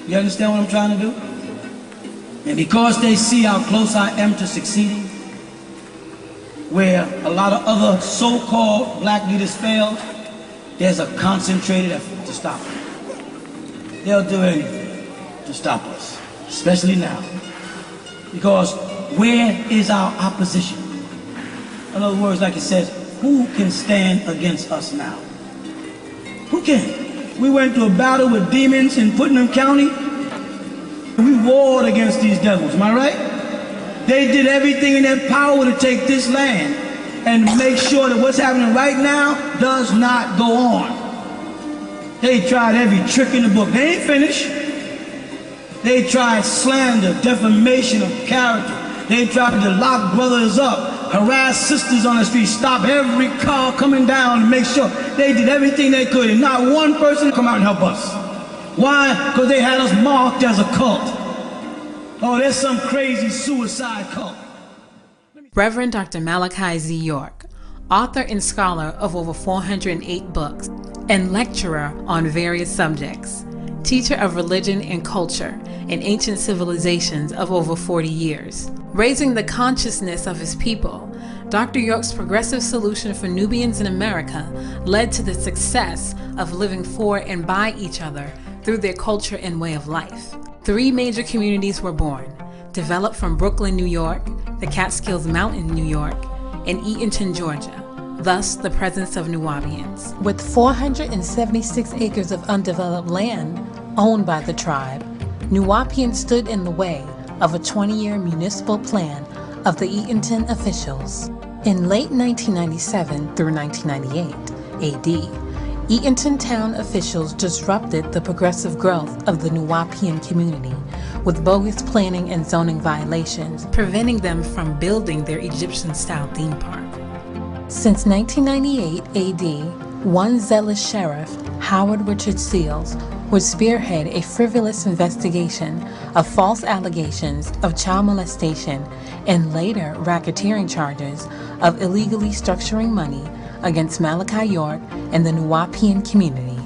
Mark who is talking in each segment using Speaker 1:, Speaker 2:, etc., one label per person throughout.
Speaker 1: You understand what I'm trying to do? And because they see how close I am to succeeding, where a lot of other so-called black leaders fail, there's a concentrated effort to stop them. They'll do anything to stop us, especially now. Because where is our opposition? In other words, like it says, who can stand against us now? Who can? We went to a battle with demons in Putnam County. We warred against these devils, am I right? They did everything in their power to take this land and make sure that what's happening right now does not go on. They tried every trick in the book. They ain't finished. They tried slander, defamation of character. They tried to lock brothers up, harass sisters on the street, stop every car coming down and make sure. They did everything they could, and not one person come out and help us. Why? Because they had us marked as a cult. Oh, there's some crazy suicide cult.
Speaker 2: Reverend Dr. Malachi Z. York, author and scholar of over 408 books, and lecturer on various subjects, teacher of religion and culture in ancient civilizations of over 40 years. Raising the consciousness of his people, Dr. York's progressive solution for Nubians in America led to the success of living for and by each other through their culture and way of life. 3 major communities were born, developed from Brooklyn, New York, the Catskills Mountain, New York, and Eatonton, Georgia, thus the presence of Nuwaubians. With 476 acres of undeveloped land owned by the tribe, Nuwaubians stood in the way of a 20-year municipal plan of the Eatonton officials. In late 1997 through 1998 AD, Eatonton town officials disrupted the progressive growth of the Nuwaubian community with bogus planning and zoning violations, preventing them from building their Egyptian-style theme park. Since 1998 AD, one zealous sheriff, Howard Richard Seals, would spearhead a frivolous investigation of false allegations of child molestation and later racketeering charges of illegally structuring money against Malachi York and the Nuwaubian community.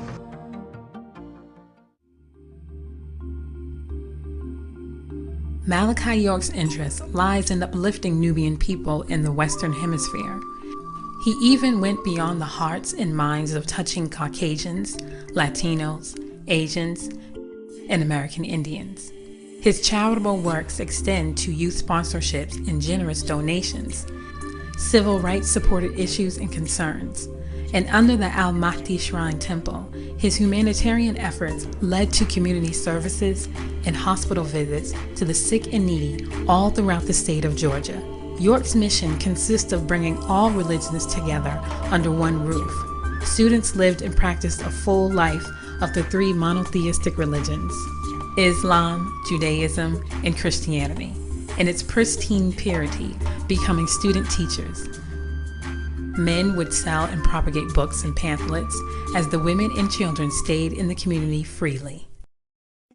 Speaker 2: Malachi York's interest lies in uplifting Nubian people in the Western Hemisphere. He even went beyond the hearts and minds of touching Caucasians, Latinos, Asians, and American Indians. His charitable works extend to youth sponsorships and generous donations, civil rights supported issues and concerns, and under the Al-Mahdi Shrine Temple, his humanitarian efforts led to community services and hospital visits to the sick and needy all throughout the state of Georgia. York's mission consists of bringing all religions together under one roof. Students lived and practiced a full life of the 3 monotheistic religions, Islam, Judaism, and Christianity, in its pristine purity, becoming student teachers. Men would sell and propagate books and pamphlets as the women and children stayed in the community freely.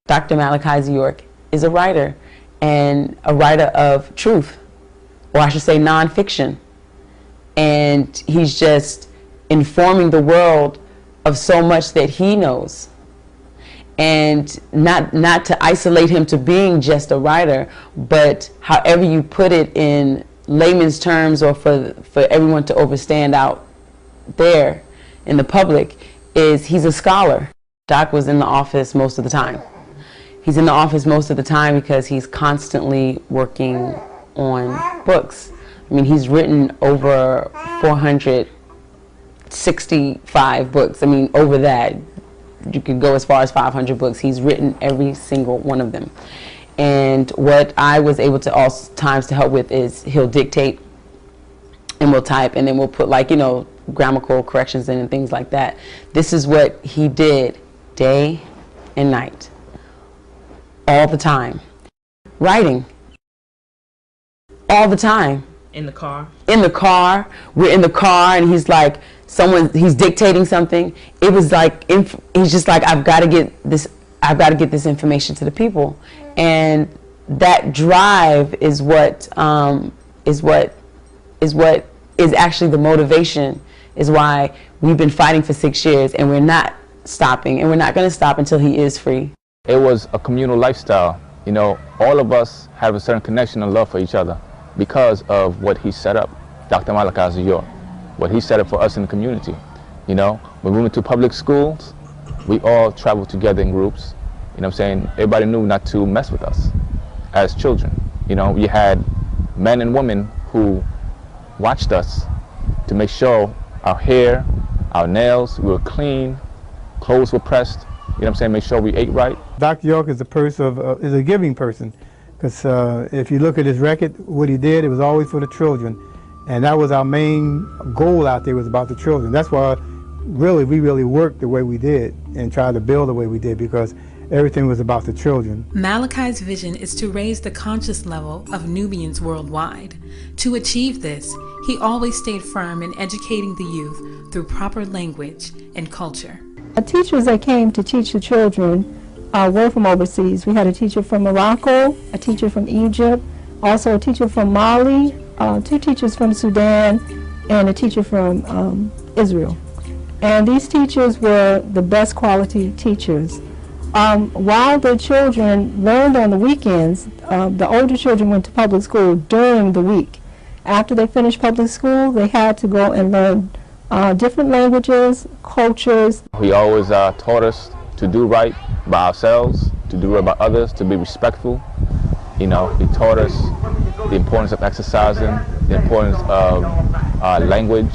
Speaker 3: Dr. Malachi Z. York is a writer, and a writer of truth, or I should say nonfiction. And he's just informing the world of so much that he knows. And not to isolate him to being just a writer, but however you put it in layman's terms, or for everyone to understand out there in the public, is he's a scholar. Doc was in the office most of the time. He's in the office most of the time because he's constantly working on books. I mean, he's written over 465 books. I mean, over that. You could go as far as 500 books. He's written every single one of them. And what I was able to also times to help with is he'll dictate and we'll type, and then we'll put, like, you know, grammatical corrections in and things like that. This is what he did day and night, all the time. Writing. All the time.
Speaker 4: In the car? In
Speaker 3: the car. We're in the car and he's like, he's dictating something. It was like, he's just like, I've got to get this information to the people. And that drive is what is actually the motivation, is why we've been fighting for 6 years, and we're not stopping, and we're not going to stop until he is free.
Speaker 4: It was a communal lifestyle. You know, all of us have a certain connection and love for each other because of what he set up, Dr. Malachi York, what he set up for us in the community. You know, when we went to public schools, we all traveled together in groups. You know what I'm saying? Everybody knew not to mess with us as children. You know, you had men and women who watched us to make sure our hair, our nails, we were clean, clothes were pressed. You know what I'm saying? Make sure we ate right.
Speaker 5: Dr. York is is a giving person, because if you look at his record, what he did, it was always for the children, and that was our main goal out there, was about the children. That's why we really worked the way we did and tried to build the way we did, because everything was about the children.
Speaker 2: Malachi's vision is to raise the conscious level of Nubians worldwide. To achieve this, he always stayed firm in educating the youth through proper language and culture.
Speaker 6: The teachers that came to teach the children were from overseas. We had a teacher from Morocco, a teacher from Egypt, also a teacher from Mali, 2 teachers from Sudan, and a teacher from Israel. And these teachers were the best quality teachers. While the children learned on the weekends, the older children went to public school during the week. After they finished public school, they had to go and learn different languages, cultures.
Speaker 4: He always taught us to do right by ourselves, to do right by others, to be respectful. You know, he taught us the importance of exercising, the importance of language,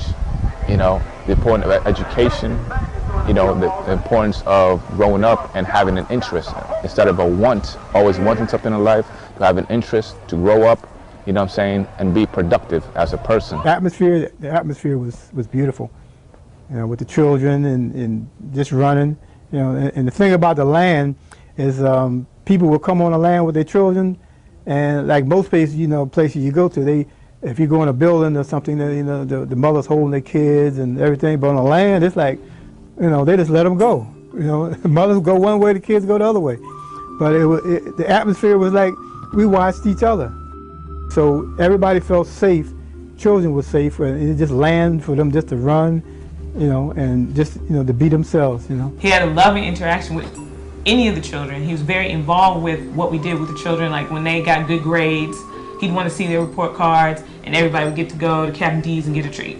Speaker 4: you know, the importance of education, you know, the importance of growing up and having an interest instead of a want, always wanting something in life, to have an interest, to grow up, you know what I'm saying, and be productive as a person.
Speaker 5: The atmosphere was beautiful, you know, with the children and just running, you know, and the thing about the land is people will come on the land with their children, and like most places, you know, places you go to, if you go in a building or something, you know, the mother's holding their kids and everything, but on the land, it's like, you know, they just let them go. You know, mothers go one way, the kids go the other way. But the atmosphere was like we watched each other. So everybody felt safe, children were safe, and it just land for them just to run, you know, and just, you know, to be themselves, you know.
Speaker 7: He had a loving interaction with any of the children. He was very involved with what we did with the children, like when they got good grades, he'd want to see their report cards, and everybody would get to go to Captain D's and get a treat.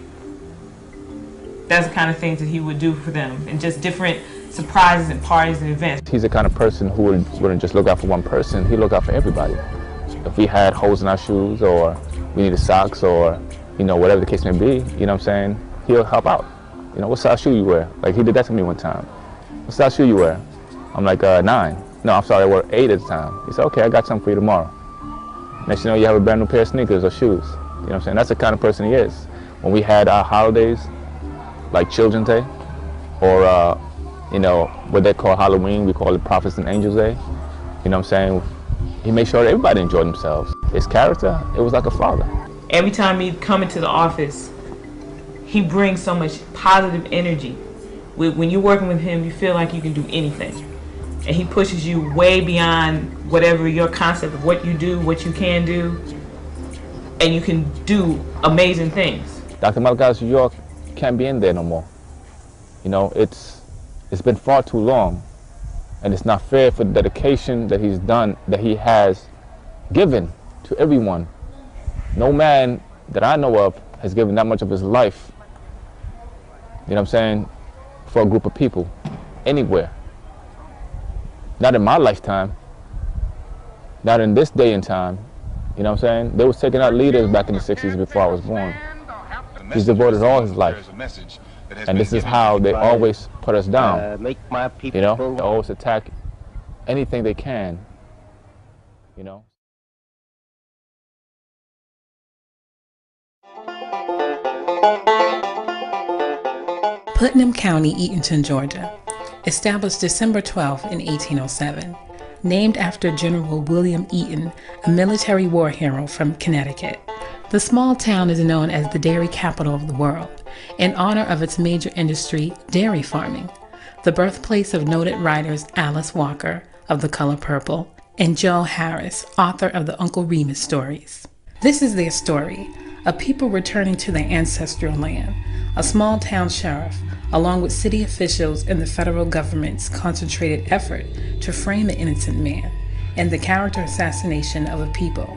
Speaker 7: That's the kind of things that he would do for them, and just different surprises and parties and events. He's the kind of person who wouldn't just look out for one person, he'd look out for everybody. If we had holes in our shoes, or we needed socks, or, you know, whatever the case may be, you know what I'm saying, he'll help out. You know, what size shoe you wear? Like, he did that to me one time. What size shoe you wear? I'm like, 9. No, I'm sorry, I wore 8 at the time. He said, okay, I got something for you tomorrow. Next you know, you have a brand new pair of sneakers or shoes. You know what I'm saying? That's the kind of person he is. When we had our holidays, like Children's Day, or, you know, what they call Halloween, we call it Prophets and Angels Day. You know what I'm saying? He made sure that everybody enjoyed themselves. His character, it was like a father. Every time he'd come into the office, he brings so much positive energy. When you're working with him, you feel like you can do anything. And he pushes you way beyond whatever your concept of what you do, what you can do, and you can do amazing things. Dr. Malachi York can't be in there no more. You know, it's been far too long, and it's not fair for the dedication that he's done, that he has given to everyone. No man that I know of has given that much of his life, you know what I'm saying, for a group of people, anywhere. Not in my lifetime, not in this day and time, you know what I'm saying? They was taking out leaders back in the 60s before I was born. He's devoted all his life. And this is how they always put us down. You know, they always attack anything they can, you know.
Speaker 2: Putnam County, Eatonton, Georgia. Established December 12 in 1807. Named after General William Eaton, a military war hero from Connecticut. The small town is known as the dairy capital of the world, in honor of its major industry, dairy farming, the birthplace of noted writers Alice Walker of The Color Purple and Joe Harris, author of the Uncle Remus stories. This is their story, a people returning to their ancestral land, a small town sheriff, along with city officials and the federal government's concentrated effort to frame an innocent man and the character assassination of a people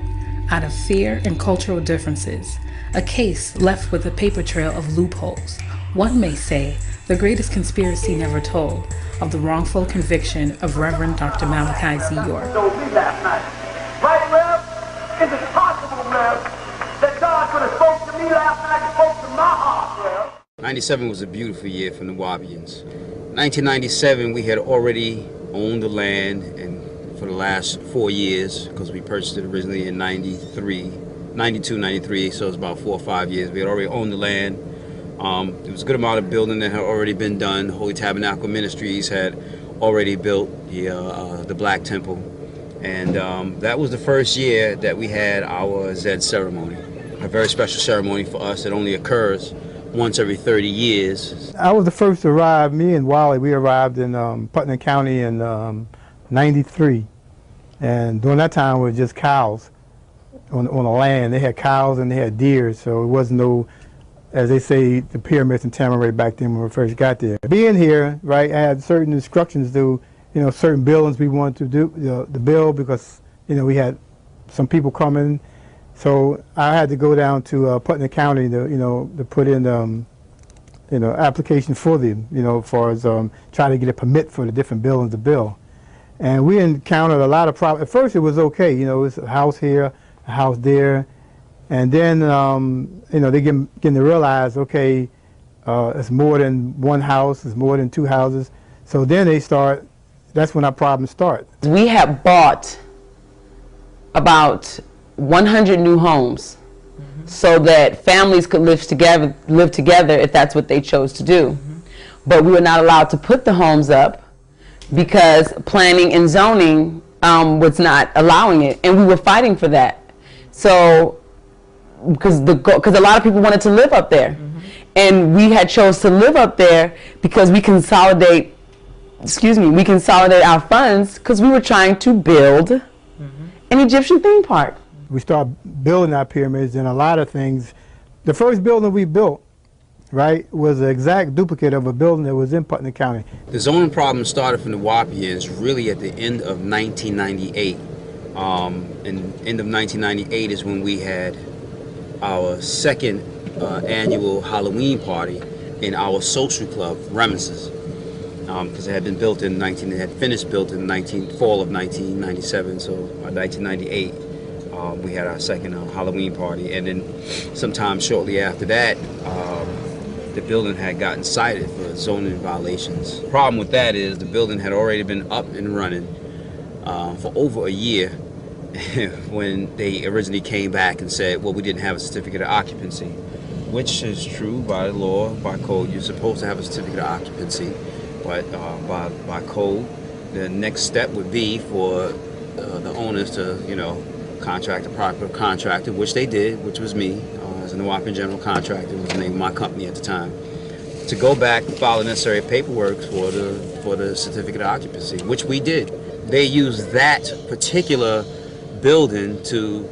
Speaker 2: out of fear and cultural differences, a case left with a paper trail of loopholes. One may say the greatest conspiracy never told of the wrongful conviction of Reverend Dr. Malachi Z. York.
Speaker 8: Last night. Right, Rev? Is it possible, Rev, that God could have spoke to me last night and spoke to my heart, Rev?
Speaker 9: 97 was a beautiful year for the Nuwaubians. 1997, we had already owned the land, and for the last 4 years, because we purchased it originally in 92, 93, so it's about 4 or 5 years. We had already owned the land. There was a good amount of building that had already been done. Holy Tabernacle Ministries had already built the Black Temple. And that was the first year that we had our Zed ceremony, a very special ceremony for us that only occurs once every 30 years.
Speaker 5: I was the first to arrive. Me and Wally, we arrived in Putnam County in 93. And during that time, it was just cows on the land. They had cows and they had deer, so it wasn't no, as they say, the pyramids in Atum-Re back then when we first got there. Being here, right, I had certain instructions to, certain buildings we wanted to do, to build, because, we had some people coming. So I had to go down to Putnam County to, to put in, application for them, as far as trying to get a permit for the different buildings to build. And we encountered a lot of problems. At first it was okay, it's a house here, a house there. And then, they begin to realize, okay, it's more than one house, it's more than two houses. So then that's when our problems start.
Speaker 3: We had bought about 100 new homes so that families could live together if that's what they chose to do. But we were not allowed to put the homes up because planning and zoning was not allowing it, and we were fighting for that. So, because a lot of people wanted to live up there, and we had chose to live up there because we consolidate our funds because we were trying to build an Egyptian theme park.
Speaker 5: We started building our pyramids, and a lot of things. The first building we built, right, was an exact duplicate of a building that was in Putnam County.
Speaker 9: The zoning problem started from the Nuwaubians really at the end of 1998. And end of 1998 is when we had our second annual Halloween party in our social club, Reminiscences, because it had been built in it had finished built in fall of 1997. So 1998, we had our second Halloween party, and then sometime shortly after that, the building had gotten cited for zoning violations. The problem with that is the building had already been up and running for over a year when they originally came back and said, well, we didn't have a certificate of occupancy, which is true by law, by code. You're supposed to have a certificate of occupancy, but by code, the next step would be for the owners to, contract a proper contractor, which they did, which was me. As a Nuwaubian general contractor, was the name of my company at the time, to go back and file the necessary paperwork for the certificate of occupancy, which we did. They used that particular building to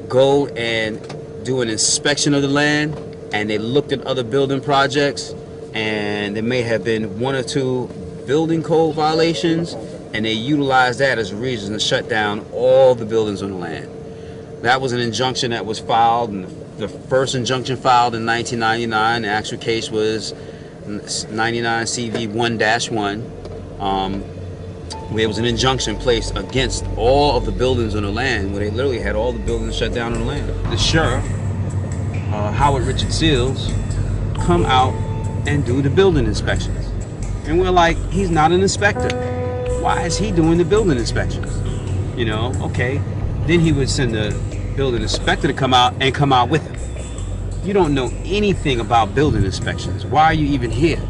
Speaker 9: go and do an inspection of the land, and they looked at other building projects, and there may have been 1 or 2 building code violations, and they utilized that as a reason to shut down all the buildings on the land. That was an injunction that was filed, and the first injunction filed in 1999. The actual case was 99 CV 1-1, where it was an injunction placed against all of the buildings on the land, where they literally had all the buildings shut down on the land. The sheriff, Howard Richard Seals, come out and do the building inspections. And we're like, he's not an inspector. Why is he doing the building inspections? Okay. Then he would send the building inspector to come out with him. You don't know anything about building inspections. Why are you even here?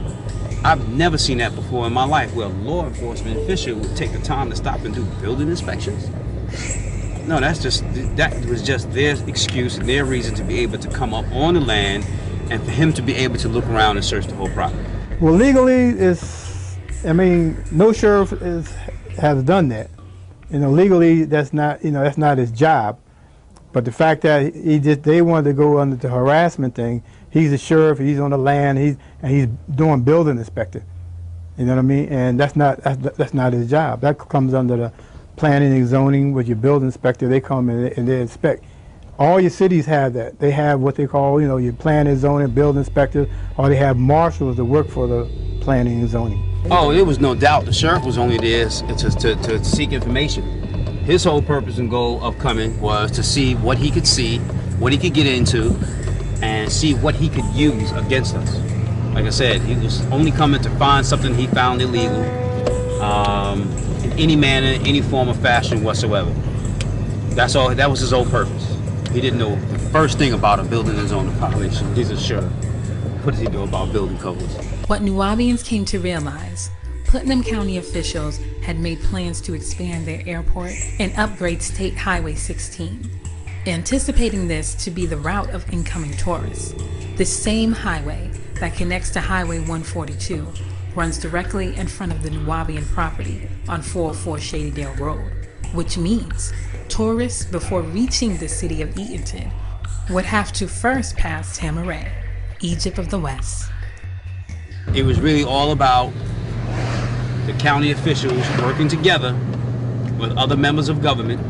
Speaker 9: I've never seen that before in my life, where a law enforcement official would take the time to stop and do building inspections. No, that was just their excuse and their reason to be able to come up on the land and for him to be able to look around and search the whole property.
Speaker 5: Well, legally, no sheriff has done that. Legally, that's not his job. But the fact that they wanted to go under the harassment thing, he's a sheriff, he's on the land, he's doing building inspector. You know what I mean? And that's not his job. That comes under the planning and zoning with your building inspector. They come and they inspect. All your cities have that. They have what they call, you know, your planning and zoning, building inspector, or they have marshals that work for the planning and zoning.
Speaker 9: Oh, there was no doubt. The sheriff was only there to seek information. His whole purpose and goal of coming was to see what he could see, what he could get into, and see what he could use against us. Like I said, he was only coming to find something he found illegal, in any manner, any form or fashion whatsoever. That's all. That was his whole purpose. He didn't know the first thing about a building and zoning violation. He's a sheriff. What does he know about building codes?
Speaker 2: What New Orleans came to realize, Putnam County officials had made plans to expand their airport and upgrade State Highway 16, anticipating this to be the route of incoming tourists. The same highway that connects to Highway 142 runs directly in front of the New Orleans property on 404 Shadydale Road, which means tourists, before reaching the city of Eatonton, would have to first pass Atum-Re, Egypt of the West.
Speaker 9: It was really all about the county officials working together with other members of government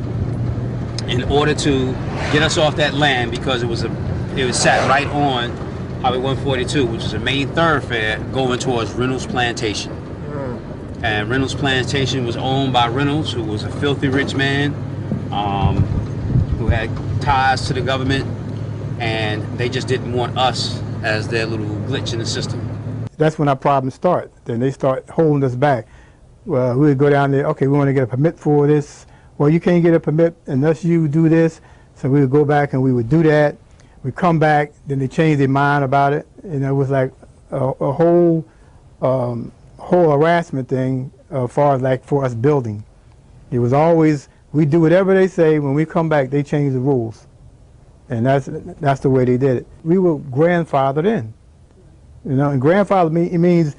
Speaker 9: in order to get us off that land, because it was sat right on Highway 142, which is a main thoroughfare going towards Reynolds Plantation. And Reynolds Plantation was owned by Reynolds, who was a filthy rich man, who had ties to the government, and they just didn't want us as their little glitch in the system.
Speaker 5: That's when our problems start. Then they start holding us back. Well, we would go down there, okay, we want to get a permit for this. Well, you can't get a permit unless you do this. So we would go back and we would do that. We come back, then they change their mind about it. And it was like a whole harassment thing as far as like for us building. It was always, we do whatever they say. When we come back, they change the rules. And that's the way they did it. We were grandfathered in. You know, and grandfather it means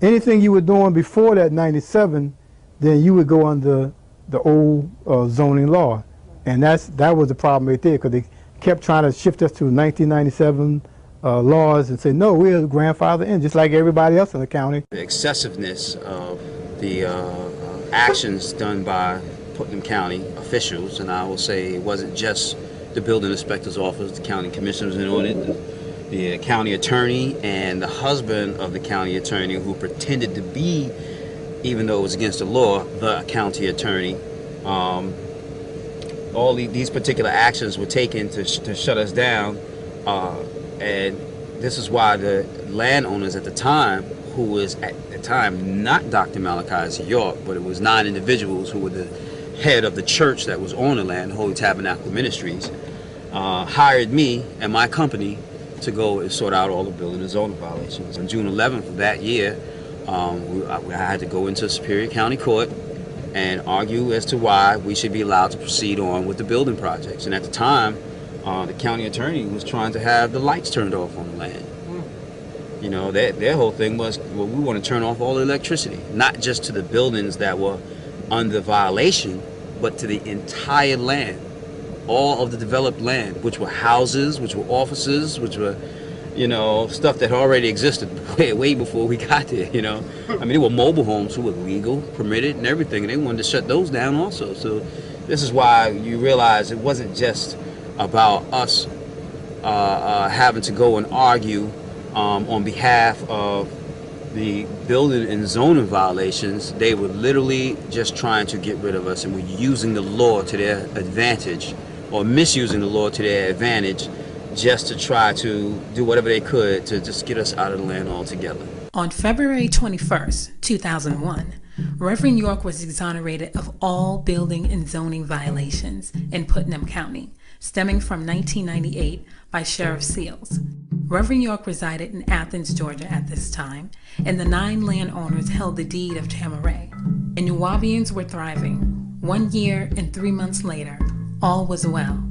Speaker 5: anything you were doing before that 97, then you would go under the old zoning law. And that was the problem right there, because they kept trying to shift us to 1997 laws and say, no, we're grandfather in, just like everybody else in the county.
Speaker 9: The excessiveness of the actions done by Putnam County officials, and I will say it wasn't just the building inspector's office, the county commissioners in on it, the county attorney, and the husband of the county attorney, who pretended to be, even though it was against the law, the county attorney. All these particular actions were taken to shut us down, and this is why the landowners at the time, who was at the time not Dr. Malachi York, but it was 9 individuals who were the head of the church that was on the land, Holy Tabernacle Ministries, hired me and my company to go and sort out all the building and zoning violations. On June 11th of that year, I had to go into Superior County Court and argue as to why we should be allowed to proceed on with the building projects. And at the time, the county attorney was trying to have the lights turned off on the land. You know, their whole thing was, well, we want to turn off all the electricity, not just to the buildings that were under violation, but to the entire land, all of the developed land, which were houses, which were offices, which were, you know, stuff that already existed way before we got there, you know. I mean, there were mobile homes who were legal, permitted, and everything, and they wanted to shut those down also. So this is why you realize it wasn't just about us having to go and argue on behalf of the building and zoning violations. They were literally just trying to get rid of us, and were using the law to their advantage, or misusing the law to their advantage, just to try to do whatever they could to just get us out of the land altogether.
Speaker 2: On February 21st, 2001, Reverend York was exonerated of all building and zoning violations in Putnam County, stemming from 1998 by Sheriff Seals. Reverend York resided in Athens, Georgia at this time, and the 9 landowners held the deed of Atum-Re. And New Orleans were thriving. 1 year and 3 months later, all was well.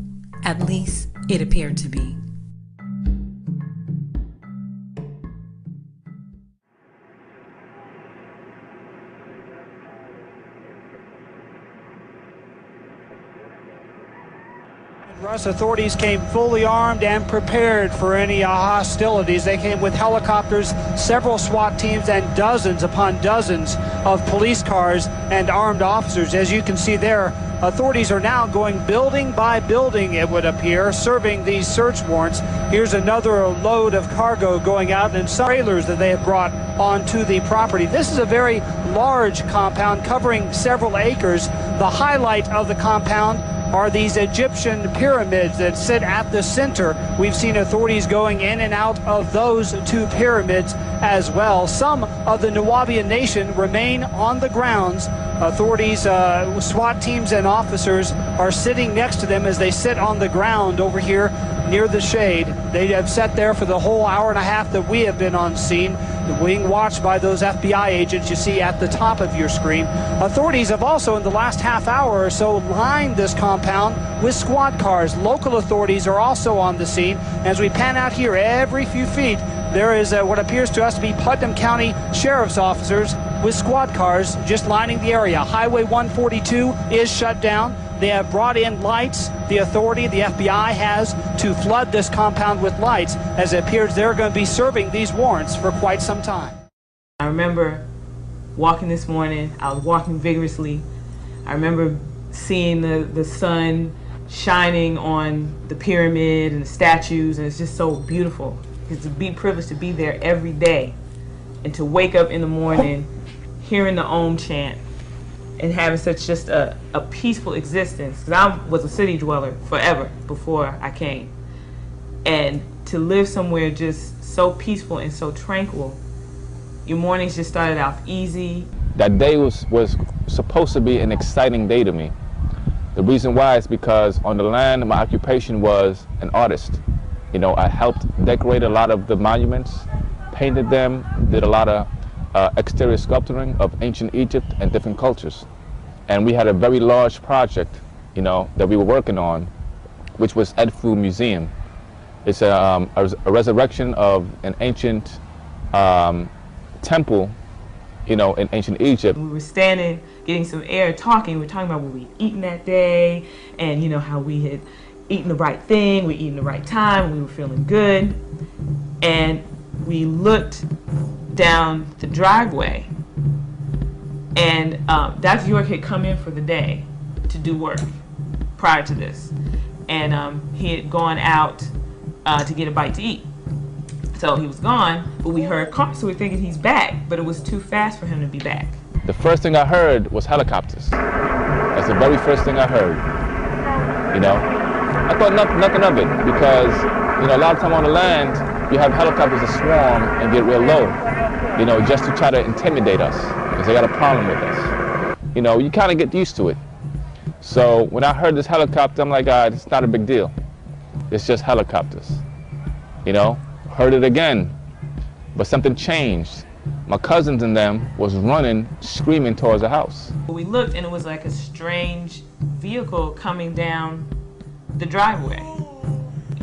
Speaker 2: At least it appeared to be.
Speaker 10: Russ, authorities came fully armed and prepared for any hostilities. They came with helicopters, several SWAT teams, and dozens upon dozens of police cars and armed officers. As you can see there, authorities are now going building by building, it would appear, serving these search warrants. Here's another load of cargo going out and some trailers that they have brought onto the property. This is a very large compound covering several acres. The highlight of the compound are these Egyptian pyramids that sit at the center. We've seen authorities going in and out of those two pyramids as well. Some of the Nuwaubian nation remain on the grounds. Authorities, SWAT teams and officers are sitting next to them as they sit on the ground over here near the shade. They have sat there for the whole hour and a half that we have been on scene, being watched by those FBI agents you see at the top of your screen. Authorities have also, in the last half hour or so, lined this compound with squad cars. Local authorities are also on the scene. As we pan out here, every few feet, there is what appears to us to be Putnam County Sheriff's officers with squad cars just lining the area. Highway 142 is shut down. They have brought in lights. The authority, the FBI, has to flood this compound with lights, as it appears they're going to be serving these warrants for quite some time.
Speaker 7: I remember walking this morning. I was walking vigorously. I remember seeing the sun shining on the pyramid and the statues, and it's just so beautiful. It's a big privilege to be there every day and to wake up in the morning hearing the Om chant and having such just a peaceful existence. Because I was a city dweller forever before I came. And to live somewhere just so peaceful and so tranquil, your mornings just started off easy.
Speaker 4: That day was supposed to be an exciting day to me. The reason why is because on the land, my occupation was an artist. You know, I helped decorate a lot of the monuments, painted them, did a lot of exterior sculpturing of ancient Egypt and different cultures. And we had a very large project, you know, that we were working on, which was Edfu Museum. It's a resurrection of an ancient temple, you know, in ancient Egypt.
Speaker 7: We were standing, getting some air, talking. We were talking about what we'd eaten that day, and you know how we had eaten the right thing, we eaten the right time, we were feeling good. And we looked down the driveway, and Dr. York had come in for the day to do work prior to this, and he had gone out to get a bite to eat. So he was gone, but we heard cars, so we were thinking he's back, but it was too fast for him to be back.
Speaker 4: The first thing I heard was helicopters. That's the very first thing I heard, you know. I thought nothing of it because, you know, a lot of time on the land, you have helicopters that swarm and get real low, you know, just to try to intimidate us because they got a problem with us. You know, you kind of get used to it. So when I heard this helicopter, I'm like, it's not a big deal. It's just helicopters, you know. Heard it again, but something changed. My cousins and them was running, screaming towards the house.
Speaker 7: We looked and it was like a strange vehicle coming down the driveway,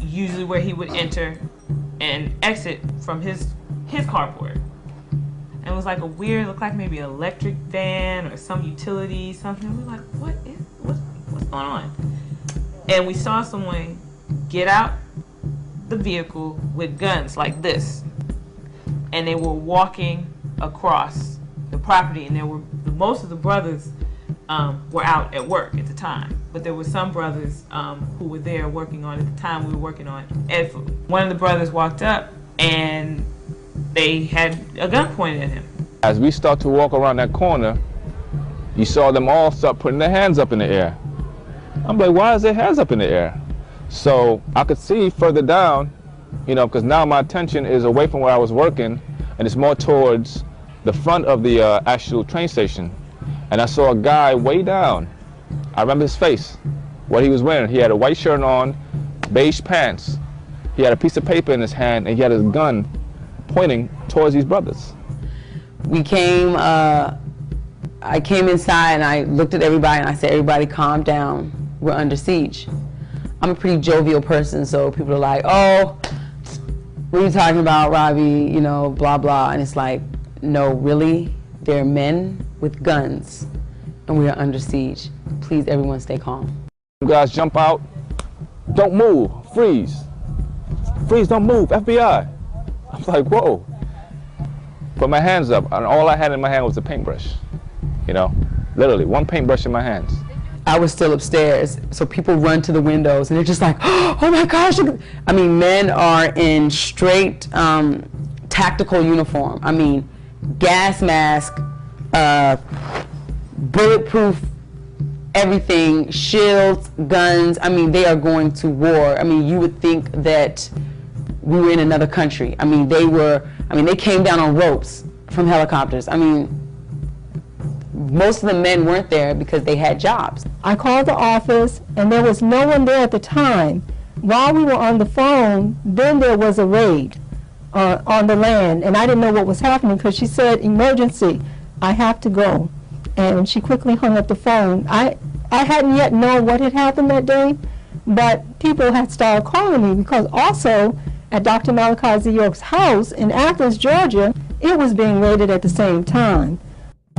Speaker 7: usually where he would enter and exit from his carport. And it was like a weird, looked like maybe an electric van or some utility, something. We were like, what's going on? And we saw someone get out the vehicle with guns like this, and they were walking across the property, and there were most of the brothers were out at work at the time, but there were some brothers who were there working on, at the time we were working on Edfu. One of the brothers walked up and they had a gun pointed at him.
Speaker 4: As we start to walk around that corner, you saw them all start putting their hands up in the air. I'm like, why is their hands up in the air? So I could see further down, you know, because now my attention is away from where I was working and it's more towards the front of the actual train station. And I saw a guy way down. I remember his face, what he was wearing. He had a white shirt on, beige pants. He had a piece of paper in his hand and he had his gun pointing towards these brothers.
Speaker 3: We came, I came inside and I looked at everybody and I said, everybody calm down, we're under siege. I'm a pretty jovial person, so people are like, oh, what are you talking about, Robbie, you know, blah, blah. And it's like, no, really, they're men with guns and we are under siege. Please, everyone stay calm.
Speaker 4: You guys jump out, don't move, freeze. Freeze, don't move, FBI. I was like, whoa. Put my hands up, and all I had in my hand was a paintbrush. You know, literally, one paintbrush in my hands.
Speaker 3: I was still upstairs, so people run to the windows, and they're just like, oh my gosh. I mean, men are in straight tactical uniform. I mean, gas mask, bulletproof everything, shields, guns. I mean, they are going to war. I mean, you would think that we were in another country. I mean, they came down on ropes from helicopters. I mean, most of the men weren't there because they had jobs.
Speaker 6: I called the office, and there was no one there at the time. While we were on the phone, then there was a raid on the land, and I didn't know what was happening because she said, emergency, I have to go. And she quickly hung up the phone. I hadn't yet known what had happened that day, but people had started calling me because also at Dr. Malachi Z. York's house in Athens, Georgia, it was being raided at the same time.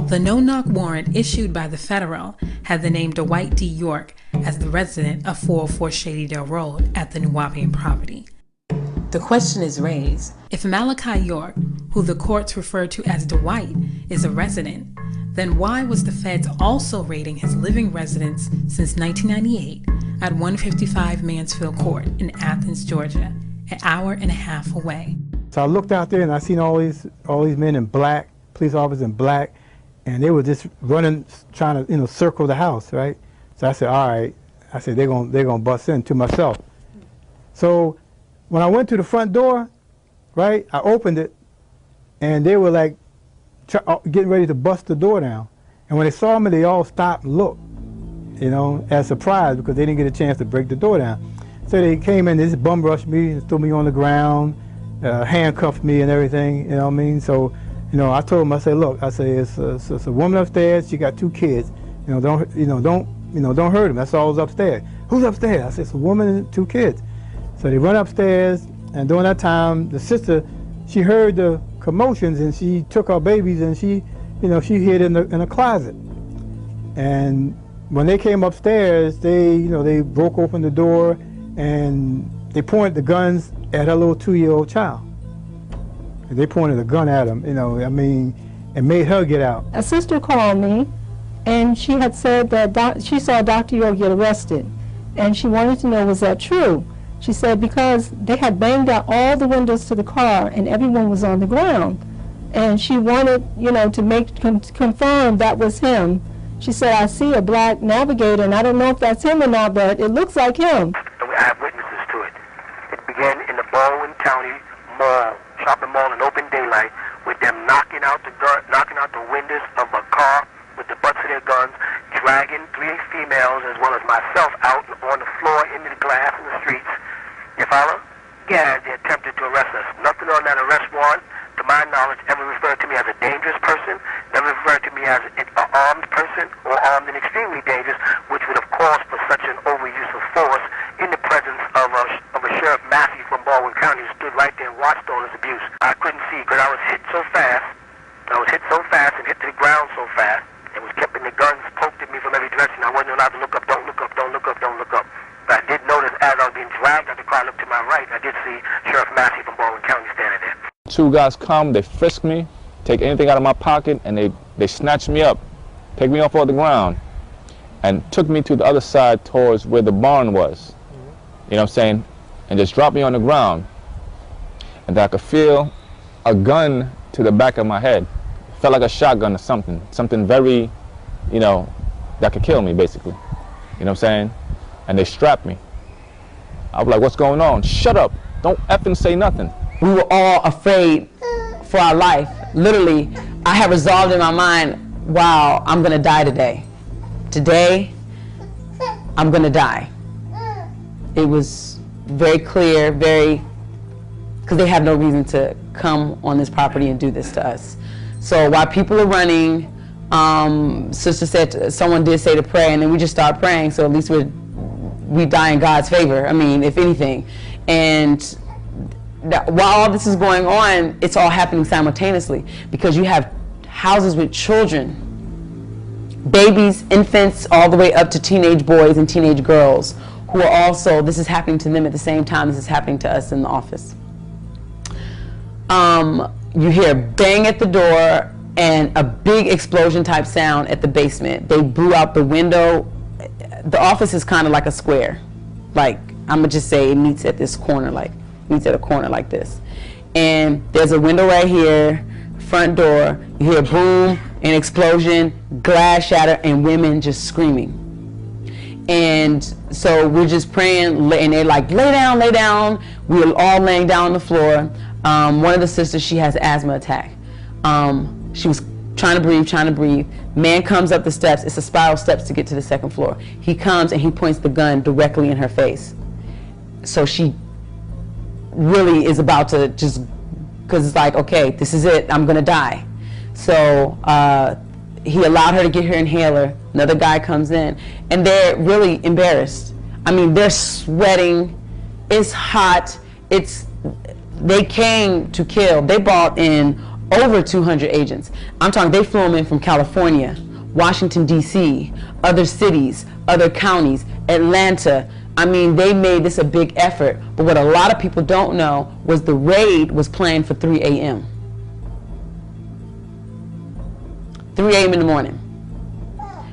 Speaker 2: The no-knock warrant issued by the federal had the name Dwight D. York as the resident of 404 Shadydale Road at the New Wapian property. The question is raised, if Malachi York, who the courts refer to as Dwight, is a resident, then why was the feds also raiding his living residence since 1998 at 155 Mansfield Court in Athens, Georgia, an hour and a half away?
Speaker 5: So I looked out there and I seen all these men in black, police officers in black, and they were just running, trying to, circle the house, right? So I said, all right. I said, they're gonna bust in, to myself. So when I went to the front door, right, I opened it, and they were like getting ready to bust the door down. And when they saw me, they all stopped and looked, as surprise, because they didn't get a chance to break the door down. So they came in, they just bum rushed me and threw me on the ground, handcuffed me and everything, you know what I mean? So, I told them, I said, look, I say it's a woman upstairs, she got 2 kids, don't hurt them, that's all that's upstairs. Who's upstairs? I said, it's a woman and 2 kids. So they run upstairs, and during that time, the sister, she heard the commotions, and she took her babies, and she hid in a closet. And when they came upstairs, they broke open the door, and they pointed the guns at her little 2-year-old child. And they pointed a gun at him, and made her get out.
Speaker 6: A sister called me, and she had said that she saw Dr. York get arrested, and she wanted to know, was that true? She said because they had banged out all the windows to the car and everyone was on the ground. And she wanted, to confirm that was him. She said, I see a black Navigator, and I don't know if that's him or not, but it looks like him.
Speaker 8: I have witnesses to it. It began in the Baldwin County Mall, shopping mall in open daylight, with them knocking out the windows of a car with the butts of their guns, dragging 3 females as well as myself out on the floor into the glass in the streets. You follow? Yeah, they attempted to arrest us. Nothing on that arrest warrant, to my knowledge, ever referred to me as a dangerous person, never referred to me as an armed person or armed and extremely dangerous, which would have caused for such an overuse of force in the presence of a Sheriff Massey from Baldwin County who stood right there and watched all this abuse. I couldn't see because I was hit so fast. And hit to the ground so fast. It was keeping the guns poked at me from every direction. I wasn't allowed to look up, don't look up, don't look up, don't look up. But I did notice as I was being dragged out the car, I looked to my right, I did see Sheriff Massey from Baldwin County standing there.
Speaker 4: 2 guys come, they frisk me, take anything out of my pocket, and they snatch me up, pick me up off the ground, and took me to the other side towards where the barn was. You know what I'm saying? And just dropped me on the ground. And I could feel a gun to the back of my head. It felt like a shotgun or something very, that could kill me, basically. You know what I'm saying? And they strapped me. I was like, what's going on? Shut up. Don't effing say nothing.
Speaker 3: We were all afraid for our life. Literally, I had resolved in my mind, wow, I'm gonna die today. Today, I'm gonna die. It was very clear, because they have no reason to come on this property and do this to us. So while people are running, sister said, someone did say to pray, and then we just started praying, so at least we die in God's favor, if anything. And while all this is going on, it's all happening simultaneously, because you have houses with children, babies, infants, all the way up to teenage boys and teenage girls who are also, this is happening to them at the same time this is happening to us in the office. You hear a bang at the door and a big explosion type sound at the basement. They blew out the window. The office is kind of like a square. Like, I'm gonna just say it meets at this corner, like, meets at a corner like this. And there's a window right here, front door. You hear a boom, an explosion, glass shatter, and women just screaming. And so we're just praying, and they're like, lay down, lay down. We're all laying down on the floor. One of the sisters, she has an asthma attack. She was trying to breathe. Man comes up the steps. It's a spiral steps to get to the second floor. He comes and he points the gun directly in her face. So she really is about to just, because it's like, okay, this is it, I'm gonna die. So he allowed her to get her inhaler. Another guy comes in, and they're really embarrassed. I mean, they're sweating, it's hot, they came to kill. They brought in over 200 agents. I'm talking, they flew them in from California, Washington, D.C., other cities, other counties, Atlanta. I mean, they made this a big effort. But what a lot of people don't know was the raid was planned for 3 a.m. 3 a.m. in the morning,